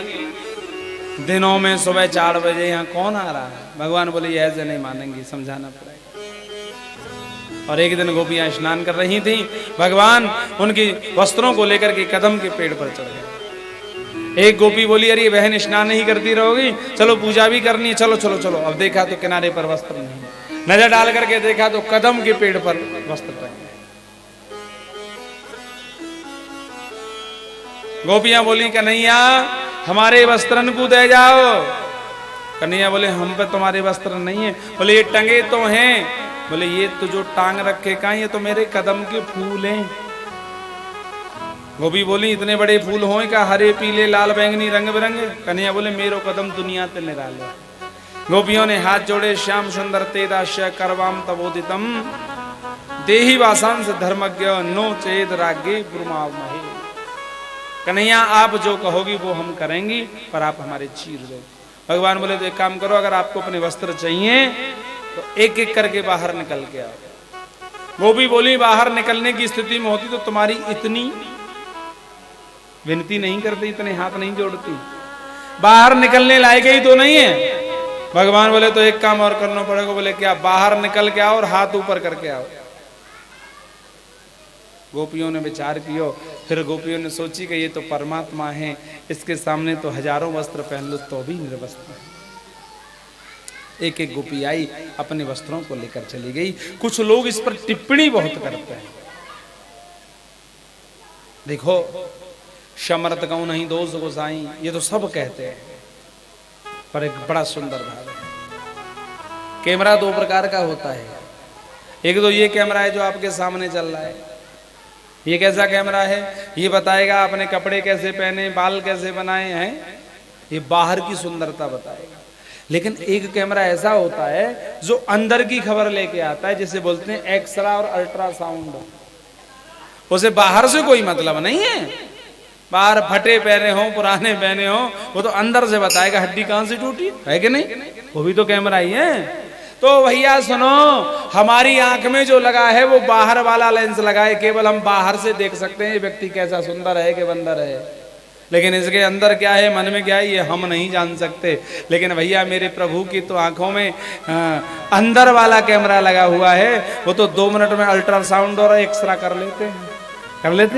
दिनों में सुबह 4 बजे यहाँ कौन आ रहा है। भगवान बोले ये ऐसे नहीं मानेंगी, समझाना पड़ेगा। और एक दिन गोपियां स्नान कर रही थी, भगवान उनकी वस्त्रों को लेकर के कदम के पेड़ पर चढ़ गए। एक गोपी बोली अरे बहन स्नान नहीं करती रहोगी, चलो पूजा भी करनी है, चलो चलो चलो। अब देखा तो किनारे पर वस्त्र नहीं, नजर डाल करके देखा तो कदम के पेड़ पर वस्त्र टंगे। गोपियां बोली कन्हैया हमारे वस्त्रन को दे जाओ। कन्हैया बोले हम पे तुम्हारे वस्त्र नहीं है। बोले ये टंगे तो हैं। बोले ये तो जो टांग रखे कहाँ, ये तो मेरे कदम के फूल हैं। गोपी बोली इतने बड़े फूल हों क्या, हरे पीले लाल बैंगनी रंग बिरंगे। कन्हैया बोले मेरो कदम दुनिया ते निराले। गोपियों ने हाथ जोड़े, श्याम सुंदर तेदाश्य करवाम तबोदितम देहि वासांस धर्मज्ञ नो चेद राज्ञे ब्रह्माव महे। कन्हैया आप जो कहोगी वो हम करेंगी, पर आप हमारे चीर दो। भगवान बोले तो एक काम करो, अगर आपको अपने वस्त्र चाहिए तो एक एक करके बाहर निकल के आओ। गोपी बोली बाहर निकलने की स्थिति में होती तो तुम्हारी इतनी विनती नहीं करती, इतने हाथ नहीं जोड़ती, बाहर निकलने लायक ही तो नहीं है। भगवान बोले तो एक काम और करना पड़ेगा। बोले क्या, बाहर निकल के आओ और हाथ ऊपर करके आओ। गोपियों ने विचार किया, फिर गोपियों ने सोची कि ये तो परमात्मा है, इसके सामने तो हजारों वस्त्र पहन लो तो भी निर्वस्त्र है। एक एक गोपी आई, अपने वस्त्रों को लेकर चली गई। कुछ लोग इस पर टिप्पणी बहुत करते हैं, देखो समर्थ कहूं नहीं दोष गोसाई, ये तो सब कहते हैं, पर एक बड़ा सुंदर भाव है। कैमरा 2 प्रकार का होता है। एक तो ये कैमरा है जो आपके सामने चल रहा है, ये कैसा कैमरा है, ये बताएगा अपने कपड़े कैसे पहने, बाल कैसे बनाए हैं, ये बाहर की सुंदरता बताएगा। लेकिन एक कैमरा ऐसा होता है जो अंदर की खबर लेके आता है, जिसे बोलते हैं एक्सरा और अल्ट्रासाउंड। उसे बाहर से कोई मतलब नहीं है, बाहर फटे पहने हो पुराने पहने हो, वो तो अंदर से बताएगा हड्डी कहां से टूटी है कि नहीं, वो भी तो कैमरा ही है। तो भैया सुनो, हमारी आंख में जो लगा है वो बाहर वाला लेंस लगा है, केवल हम बाहर से देख सकते हैं ये व्यक्ति कैसा सुंदर है कि बंदर है, लेकिन इसके अंदर क्या है, मन में क्या है, ये हम नहीं जान सकते। लेकिन भैया मेरे प्रभु की तो आंखों में अंदर वाला कैमरा लगा हुआ है, वो तो 2 मिनट में अल्ट्रासाउंड और एक्सरा कर लेते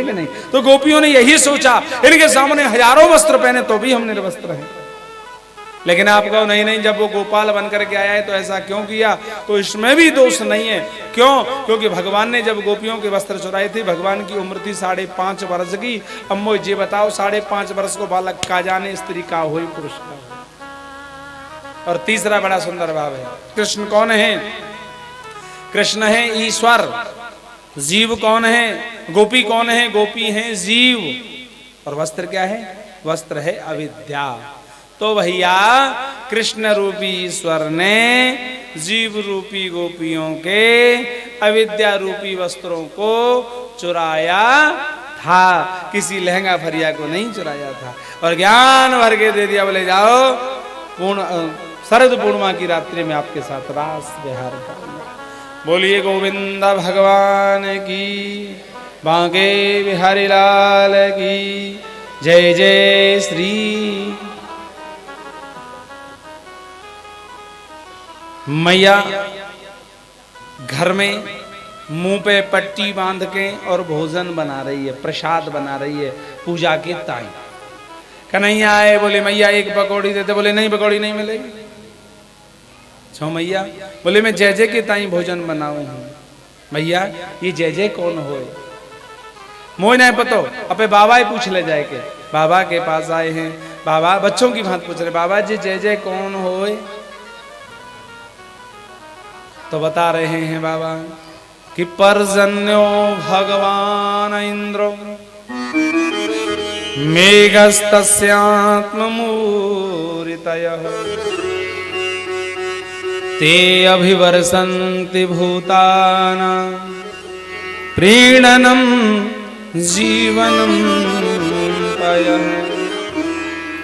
कि नहीं। तो गोपियों ने यही सोचा, इनके सामने हजारों वस्त्र पहने तो भी हम निर्वस्त्र हैं। लेकिन आप कहो नहीं नहीं, जब वो गोपाल बनकर के आया है तो ऐसा क्यों किया, तो इसमें भी दोष नहीं है। क्यों? क्योंकि भगवान ने जब गोपियों के वस्त्र चुराए थे, भगवान की उम्र थी 5.5 वर्ष की। अब मुझे बताओ 5.5 वर्ष को बालक का जाने, स्त्री का हो पुरुष का। और तीसरा बड़ा सुंदर भाव है, कृष्ण कौन है? कृष्ण है ईश्वर। जीव कौन है? गोपी कौन है? गोपी है जीव। और वस्त्र क्या है? वस्त्र है अविद्या। तो भैया कृष्ण रूपी ईश्वर ने जीव रूपी गोपियों के अविद्या रूपी वस्त्रों को चुराया था, किसी लहंगा फरिया को नहीं चुराया था, और ज्ञान भर के दे दिया। बोले जाओ शरद पूर्णिमा की रात्रि में आपके साथ रास विहार करूंगा। बोलिए गोविंद भगवान की, बांके बिहारी लाल की जय जय श्री। मैया घर में मुंह पे पट्टी बांध के और भोजन बना रही है, प्रसाद बना रही है पूजा के ताई। कन्हैया आए, बोले मैया एक पकौड़ी देते, बोले नहीं पकौड़ी नहीं मिलेगी। छो मैया, बोले मैं जय जय के ताई भोजन बनाऊं हूं। भैया ये जय जय कौन होए? मोह नहीं पतो, अपे बाबा ही पूछ ले जाए के। बाबा के पास आए हैं, बाबा बच्चों की भांति पूछ रहे, बाबा जी जय जय कौन होए? तो बता रहे हैं बाबा कि पर्जन्यो भगवान इंद्रो मेघस्तस्यात्ममूर्तयः ते अभिवर्षन्ति भूतानां प्रीणनं जीवनं पयः।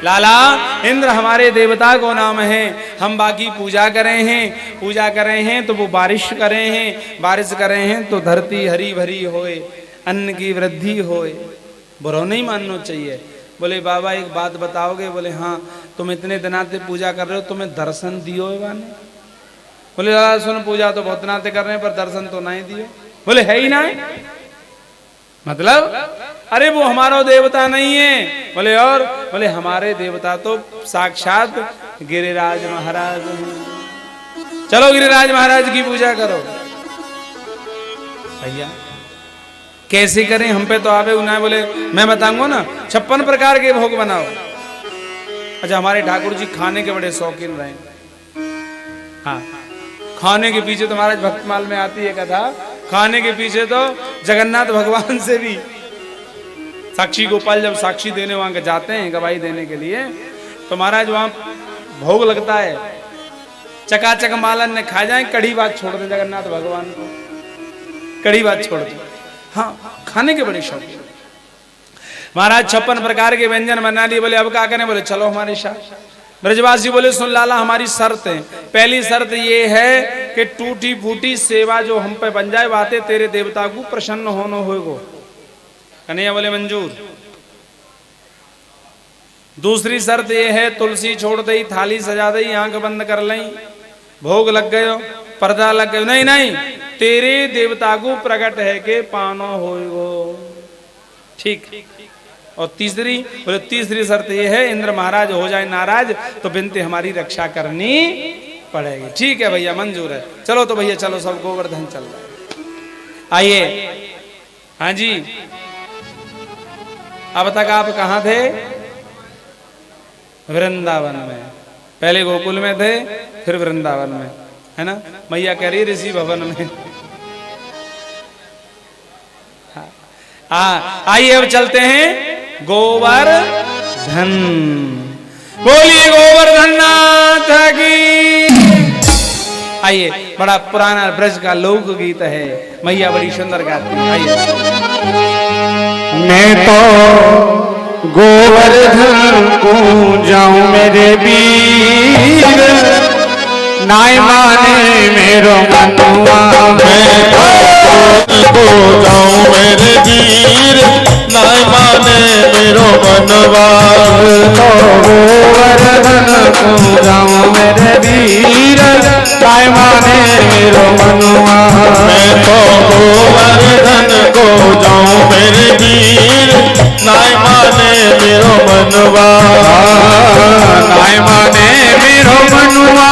लाला इंद्र हमारे देवता को नाम है, हम बाकी पूजा करे हैं तो वो बारिश करे हैं तो धरती हरी भरी होए, अन्न की वृद्धि होए। बुरा नहीं मानना चाहिए। बोले बाबा एक बात बताओगे? बोले हाँ। तुम इतने दिना से पूजा कर रहे हो, तुम्हें दर्शन दियो है बाने? बोले दादा सुन, पूजा तो बहुत दिना से कर रहे हैं पर दर्शन तो नहीं दियो। बोले है ही ना, मतलब अरे वो हमारा देवता नहीं है। बोले और? बोले हमारे देवता तो साक्षात गिरिराज महाराज हैं। चलो गिरिराज महाराज की पूजा करो। भैया कैसे करें? हम पे तो आवे उन्हें। बोले मैं बताऊंगा ना, 56 प्रकार के भोग बनाओ। अच्छा हमारे ठाकुर जी खाने के बड़े शौकीन रहे। हाँ, खाने के पीछे तो महाराज भक्तमाल में आती है कथा, खाने के पीछे तो जगन्नाथ भगवान से भी साक्षी गोपाल जब साक्षी देने वहां जाते हैं गवाही देने के लिए, तो महाराज वहां भोग लगता है, चकाचक मालन ने खा जाए, कड़ी बात छोड़ दे जगन्नाथ भगवान को, कड़ी बात छोड़ दे। हाँ, खाने के बड़े शौक। महाराज 56 प्रकार के व्यंजन बना लिए। बोले अब क्या करें? बोले चलो हमारे साथ। ब्रजवासी बोले सुन लाला हमारी शर्त है, पहली शर्त ये है कि टूटी फूटी सेवा जो हम पे बन जाए, बातें तेरे देवता को प्रसन्न होना होगो। कन्हैया बोले मंजूर। दूसरी शर्त ये है तुलसी छोड़ दई, थाली सजा दई, आंख बंद कर लई, भोग लग गयो, पर्दा लग गयो। नहीं नहीं, तेरे देवता को प्रकट है के पानो होगो। ठीक। और तीसरी बोले तीसरी शर्त ये है इंद्र महाराज हो जाए नाराज तो बिनती हमारी रक्षा करनी पड़ेगी। ठीक है भैया मंजूर है। चलो तो भैया चलो, सब गोवर्धन चल रहा है। आइए। हाँ जी, अब तक आप कहाँ थे? वृंदावन में। पहले गोकुल में थे, फिर वृंदावन में, है ना? मैया कह रही ऋषि भवन में। हाँ, आइए अब चलते हैं गोवर्धन। बोलिए गोवर्धन नाथ की। आइए, बड़ा पुराना ब्रज का लोक गीत है, मैया बड़ी सुंदर गाती है। आइए। मैं तो गोवर्धन को जाऊं मेरे वीर, नाय माने मेरो मनुआ। मैं तो जाऊं मेरे वीर, नाय माने मेरो मनवा। तो गोवर्धन को जाऊं मेरे वीर, नाय माने मेरो मनुआ। मैं तो गोवर्धन को जाऊं मेरे वीर, नाय माने मेरो मनवा। नाय माने मेरो मनुआ,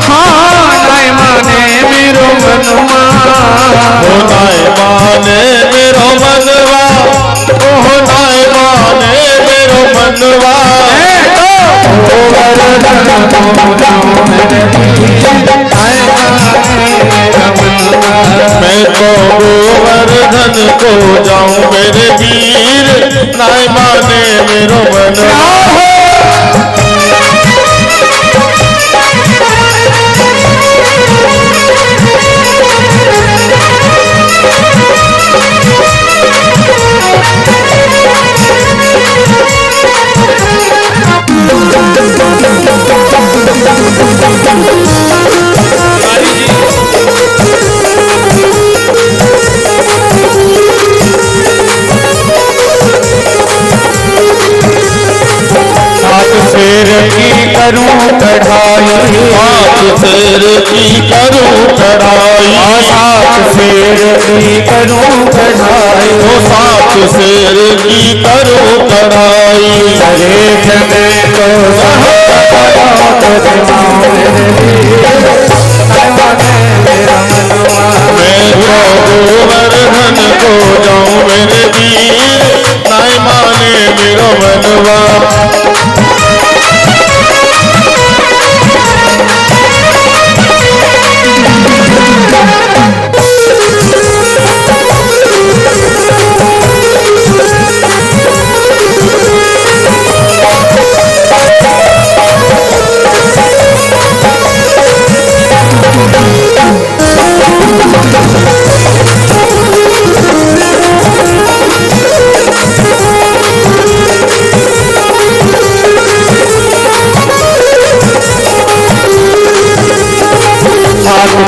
हाँ नाय माने मेरो मनुआ। ओ नाय माने मेरो मनवा, ओ नाय माने मेरो मनवा। गोवर्धन को जाऊं मेरे वीर, नाय माने मेरो मनुआ। मैं तो गोवर्धन को जाऊं मेरे वीर, नाय माने मेरो मनवा। शेर की करूं कढ़ाई, सात शेर की करूं कढ़ाई। सात शेर की करूं कढ़ाई। ओ सात शेर की करूं कढ़ाई। अरे जने तो मेरे वीर, नाय माने मेरो मैं तो गोवर्धन को जाऊं मेरे वीर नाय माने मेरो मनवा।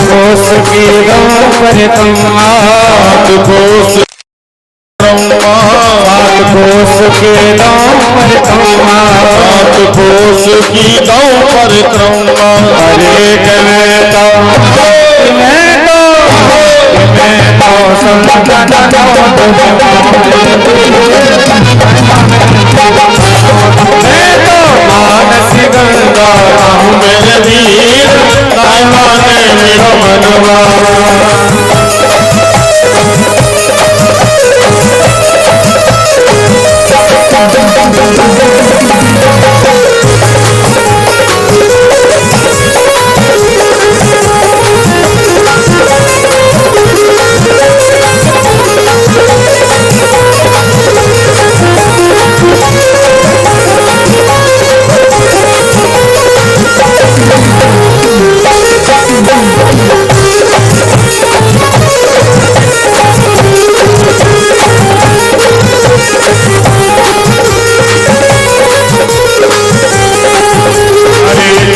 कोस की पर कोस कोस के पर कोस की परिक्रमा। अरे मैं तो मानस गंगा मेरे वीर नाय माने मेरो मनवा।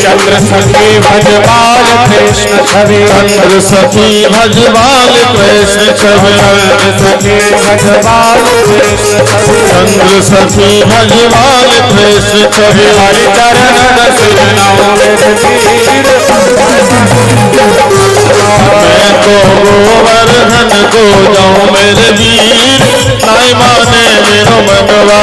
चंद्र सखी भजवाल कृष्ण छवि चंद्र सखी भजवाल कृष्ण छवि सखी भजवाल कृष्ण छवि चंद्र सखी भजवाल कृष्ण छवि। हरि चरण मैं तो गोवर्धन को जाऊं मेरे वीर नाय माने मेरो मनवा।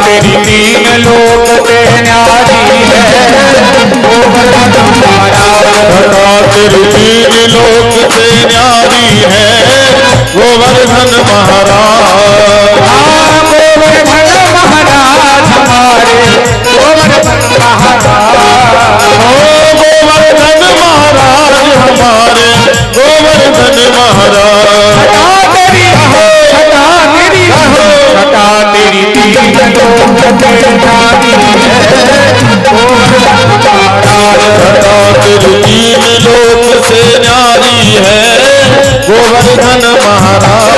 तेरी तीन लोक ते न्यारी है गोवर्धन महाराज। तेरी तीन लोक से न्यारी है गोवर्धन महाराज। गोवर्धन महाराज हमारे गोवर्धन महाराज। गोवर्धन महाराज हमारे गोवर्धन महाराज। छटा तेरी तीन लोक ते न्यारी है गोवर्धन महाराज। तेरी तीन लोक से न्यारी है गोवर्धन महाराज।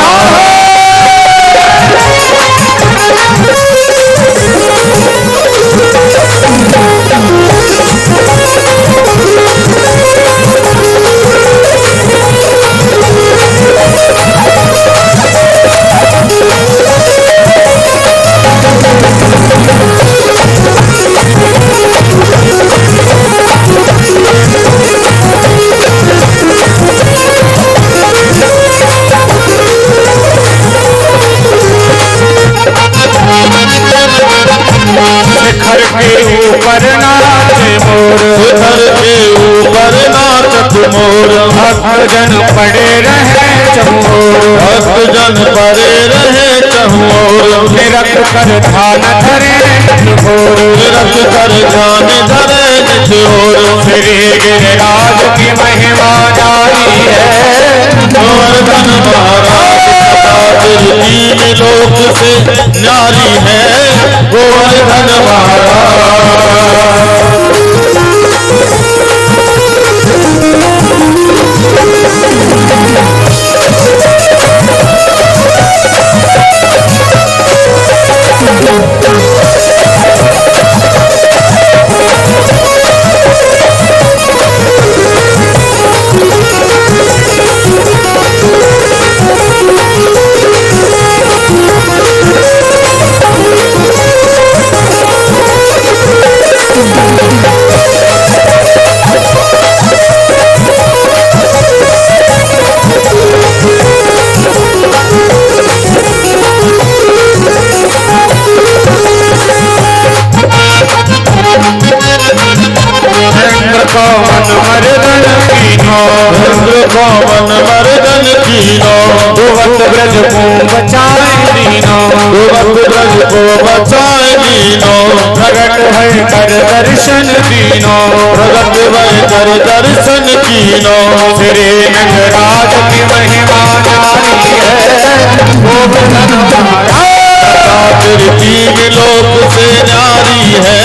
शिखर के ऊपर नाचे मोर शिखर के ऊपर नाचत मोर। भक्तजन पड़े रहे चमोर भक्तजन परे रहे चहोर। निरख कर ध्यान धरे नित भोर रख कर ध्यान धरे नित और श्री गिरिराज की महिमा जारी है गोवर्धन महाराज तीन लोक से न्यारी है गोवर्धन महाराज। मर्दन कीनो दुवत ब्रज को बचाए दीनो दुवत ब्रज को बचाए दीनो प्रगट है कर दर्शन दीनो प्रगट भय कर दर्शन कीनो श्री नगराज की महिमा जारी है गोवर्धन महाराज तीन लोक से न्यारी है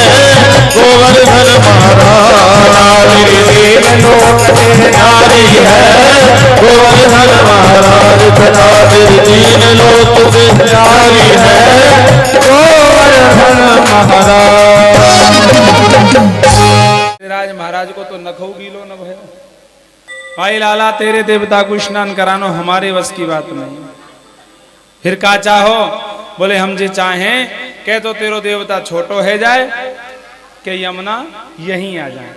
गोवर्धन महाराज तीन लोक से न्यारी है गोवर्धन महाराज कथा तीन लोक से न्यारी है गोवर्धन महाराज। राज महाराज को तो नखो गीलो न भयो। भाई लाला तेरे देवता को स्नान करानो हमारे बस की बात नहीं। फिर का चाहो? बोले हम जे चाहें कह तो तेरो देवता छोटो है जाए के यमुना यहीं आ जाए।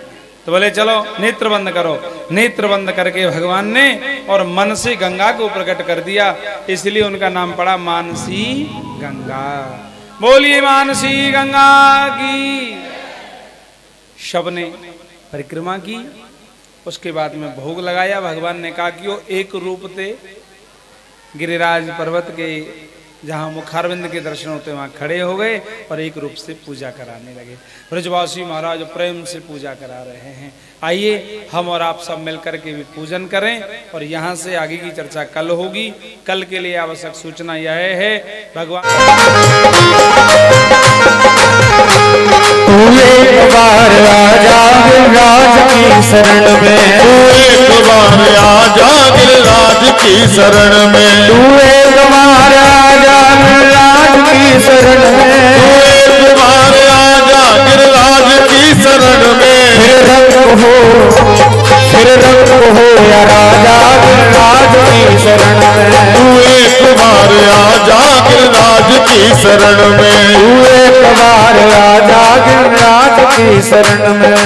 तो बोले चलो नेत्र बंद करो। नेत्र बंद करके भगवान ने और मन से गंगा को प्रकट कर दिया, इसलिए उनका नाम पड़ा मानसी गंगा। बोलिए मानसी गंगा की। सबने परिक्रमा की, उसके बाद में भोग लगाया। भगवान ने कहा कि वो एक रूप थे गिरिराज पर्वत के जहाँ मुखारविंद के दर्शन होते वहाँ खड़े हो गए और एक रूप से पूजा कराने लगे। ब्रजवासी महाराज प्रेम से पूजा करा रहे हैं। आइए हम और आप सब मिलकर के भी पूजन करें और यहाँ से आगे की चर्चा कल होगी। कल के लिए आवश्यक सूचना यह है भगवान तू एक बार आजा गिरिराज की शरण में तू एक बार आजा गिरिराज की शरण में तू एक बार आजा गिरिराज की शरण में तू एक बार आजा गिरिराज की शरण में फिर रंग हो या राजा गिरिराज की शरण में तू एक बार आजा गिरिराज की शरण में तू एक बार आजा गिरिराज की शरण में।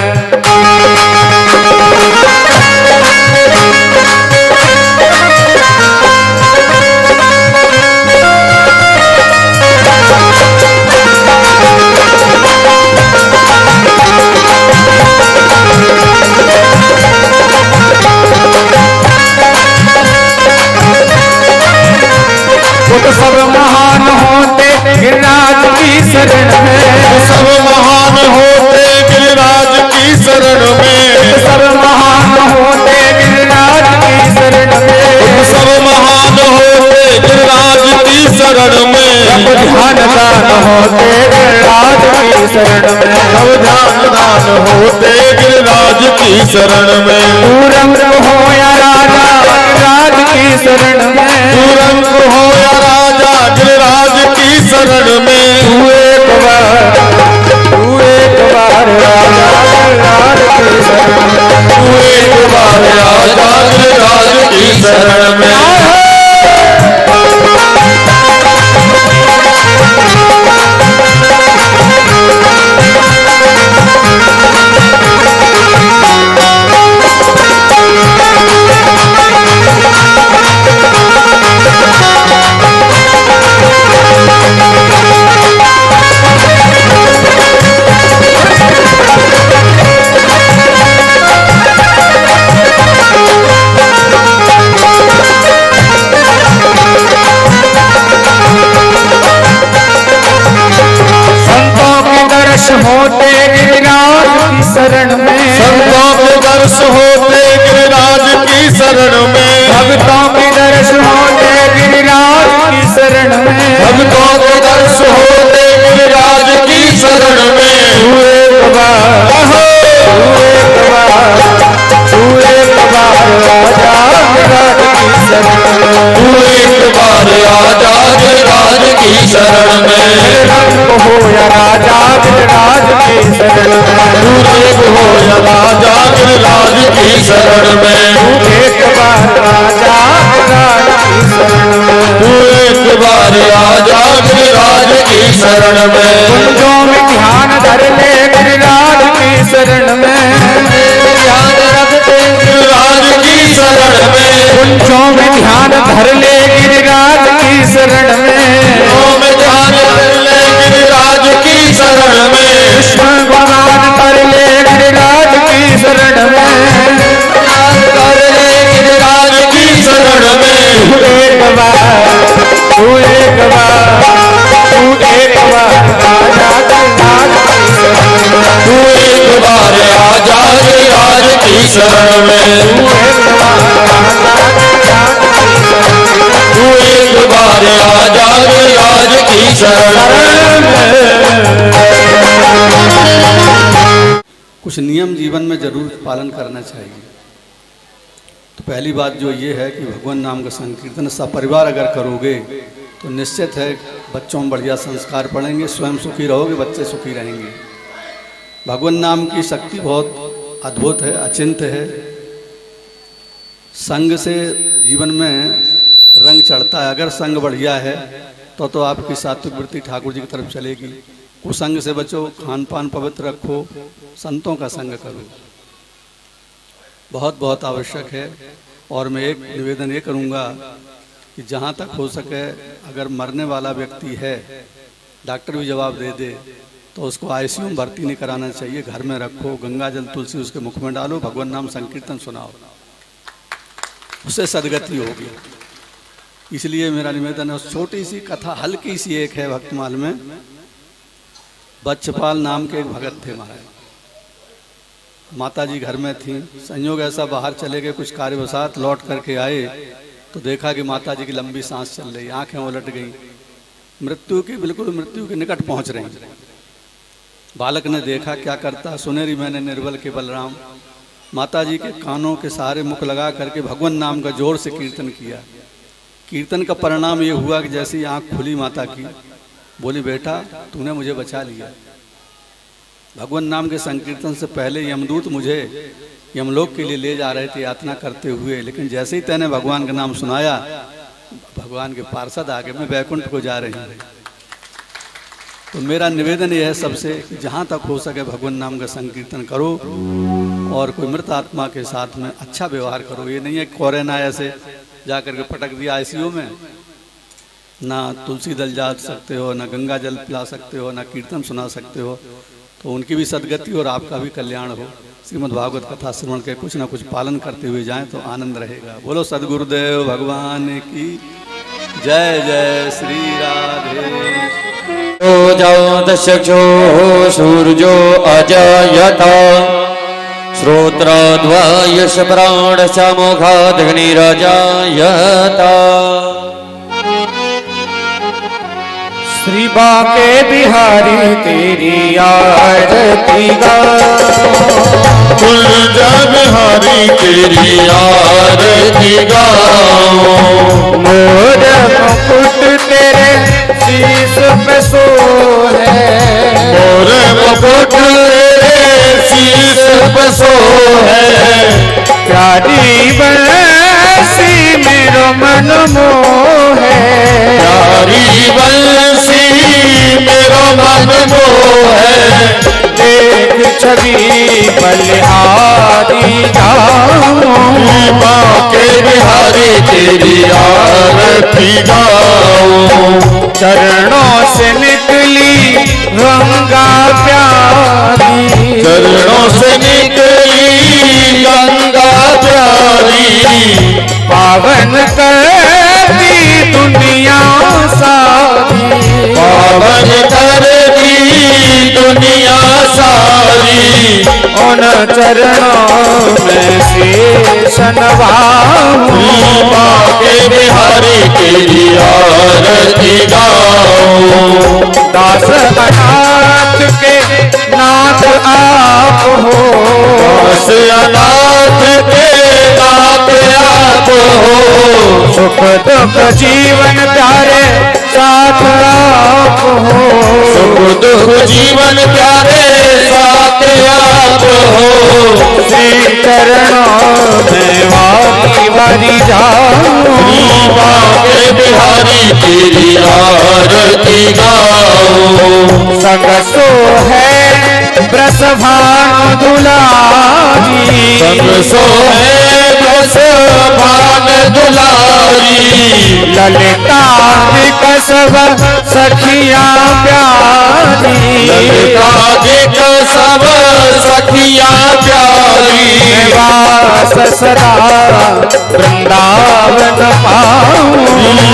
वो तो सब महान होते गिरिराज की शरण में सब महान होते गिरिराज की शरण में सब महान होते गिरिराज की शरण में सब महान होते गिरिराज की शरण में सब ध्यान दान होते गिरिराज की शरण में सब ध्यान दान होते गिरिराज की शरण में तू रंग हो या राजा गिरिराज की शरण में तू रंग हो या राजा गिरिराज की शरण में तू एक बार राजा गिरिराज की शरण में तू एक बार राजा गिरिराज की शरण में शरण में, भक्तों के दर्श होते गिरिराज की शरण में। तू एक बार, तू एक बार आजा गिरिराज की शरण में, तू एक बार आजा गिरिराज की शरण में। रंग हो या राजा गिरिराज की शरण में, तू एक हो या राजा गिरिराज की शरण में। तू एक बार आजा गिरिराज की शरण में, तू एक बार आजा गिरिराज की शरण में। कुंजों में ध्यान धर ले गिरिराज की शरण में, ध्यान रखते गिरिराज की शरण में। कुंजों में ध्यान धर ले गिरिराज की शरण में, कुंजों में ध्यान धर ले गिरिराज की शरण में। कृष्ण भगवान कर ले गिरिराज की शरण में, कर ले गिरिराज की शरण में। तू एक बार, तू एक बार, तू एक बार आजा गिरिराज की शरण में, तू एक बार आजा गिरिराज की शरण में। तू एक बार आजा गिरिराज की शरण में, तू एक बार आजा गिरिराज की शरण में। कुछ नियम जीवन में जरूर पालन करना चाहिए। तो पहली बात जो ये है कि भगवान नाम का संकीर्तन सपरिवार अगर करोगे तो निश्चित है बच्चों में बढ़िया संस्कार पड़ेंगे, स्वयं सुखी रहोगे, बच्चे सुखी रहेंगे। भगवान नाम की शक्ति बहुत अद्भुत है, अचिंत्य है। संग से जीवन में रंग चढ़ता है। अगर संग बढ़िया है तो आपकी सात्विक वृत्ति ठाकुर जी की तरफ चलेगी। कुसंग से बचो, खान पान पवित्र रखो, संतों का संग करो, बहुत बहुत आवश्यक है। और मैं एक निवेदन ये करूँगा कि जहाँ तक हो सके अगर मरने वाला व्यक्ति है, डॉक्टर भी जवाब दे दे तो उसको आईसीयू में भर्ती नहीं कराना चाहिए, घर में रखो, गंगा जल तुलसी उसके मुख में डालो, भगवान नाम संकीर्तन सुनाओ, उससे सदगति होगी। इसलिए मेरा निवेदन है, छोटी सी कथा हल्की सी एक है भक्तमाल में। बच्छपाल नाम के एक भगत थे महाराज, माता जी घर में थी। संयोग ऐसा बाहर चले गए कुछ कार्यवशात, लौट करके आए तो देखा कि माता जी की लंबी सांस चल रही, आंखें उलट गई, मृत्यु की बिल्कुल मृत्यु के निकट पहुंच रही। बालक ने देखा क्या करता, सुनेरी मैंने निर्बल के बलराम। माता जी के कानों के सहारे मुख लगा करके भगवान नाम का जोर से कीर्तन किया। कीर्तन का परिणाम ये हुआ कि जैसी आंख खुली माता की, बोली बेटा तूने मुझे बचा लिया। भगवान नाम के संकीर्तन से पहले यमदूत मुझे यमलोक के लिए ले जा रहे थे यातना करते हुए, लेकिन जैसे ही तैने भगवान का नाम सुनाया, भगवान के पार्षद आगे मैं वैकुंठ को जा रही हूँ। तो मेरा निवेदन यह है सबसे कि जहाँ तक हो सके भगवान नाम का संकीर्तन करो और कोई मृत आत्मा के साथ में अच्छा व्यवहार करो। ये नहीं है कोरेना ऐसे जा करके पटक दिया आईसीयू में, ना तुलसी दल जा सकते हो, ना गंगा जल पिला सकते हो, ना कीर्तन सुना सकते हो। तो उनकी भी सदगति और आपका भी कल्याण हो। श्रीमद् भागवत कथा श्रवण के कुछ ना कुछ पालन करते हुए जाएं तो आनंद रहेगा। बोलो सदगुरुदेव भगवान की जय। जय श्री राधे। दशक्षो सूर्यो अजायत श्रोत्रद्वयश प्राणसमुखाग्निरजायत। श्री बाके बिहारी तेरी आरती कुंज बिहारी तेरी आरती गाओ। मोर मुकुट तेरे शीश पे सोहे, मोर मुकुट तेरे शीश पे सोहे। प्यारी बंसी मेरो मन मोहे, प्यारी बंसी मेरो मन मोहे। देख छवि बलिहारी गाऊं, बाके बिहारी तेरी आरती गाओ। चरणों से निकली गंगा प्यारी, चरणों से निकली गंगा प्यारी। पावन करती दुनिया सारी, पावन कर दी दुनिया सारी। उन चरणों में शीश नवाऊं, बाके बिहारी तेरी आरती आरती गाओ। दास अनाथ के नाथ आप हो, दास अनाथ के नाथ आप हो। सुख दुख जीवन प्यारे साथ आप हो, सुख दुख जीवन प्यारे साथ आप हो। श्री चरणों में वारी वारी जाऊं, बाके बिहारी तेरी आरती गाओ। संग सो है ब्रस भानु दुलारी, संग सो है बस भान दुलारी। ललिता विकसव सखिया प्यारी, ललिता दिख सब सखिया प्यारी। वास सदा वृंदावन पाऊं,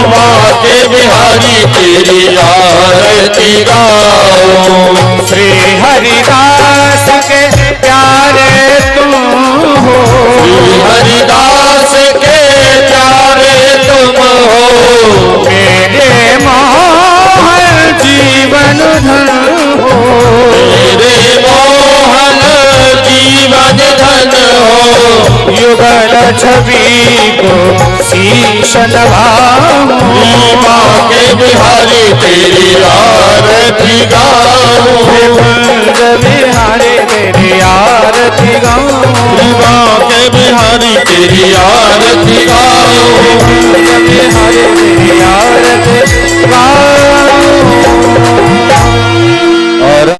बाके बिहारी तेरी आरती गाओ। श्री हरिदास के प्यारे तुम हो, श्री हरिदास के प्यारे तुम हो। मेरे मोहन जीवन धन हो, मेरे मोहन जीवन धन हो। युगल छवि को शीश नभाऊं, बाके बिहारी तेरी आरती गाओ। कुंज बिहारी तेरी आरती गाऊं, बाके बिहारी तेरी आरती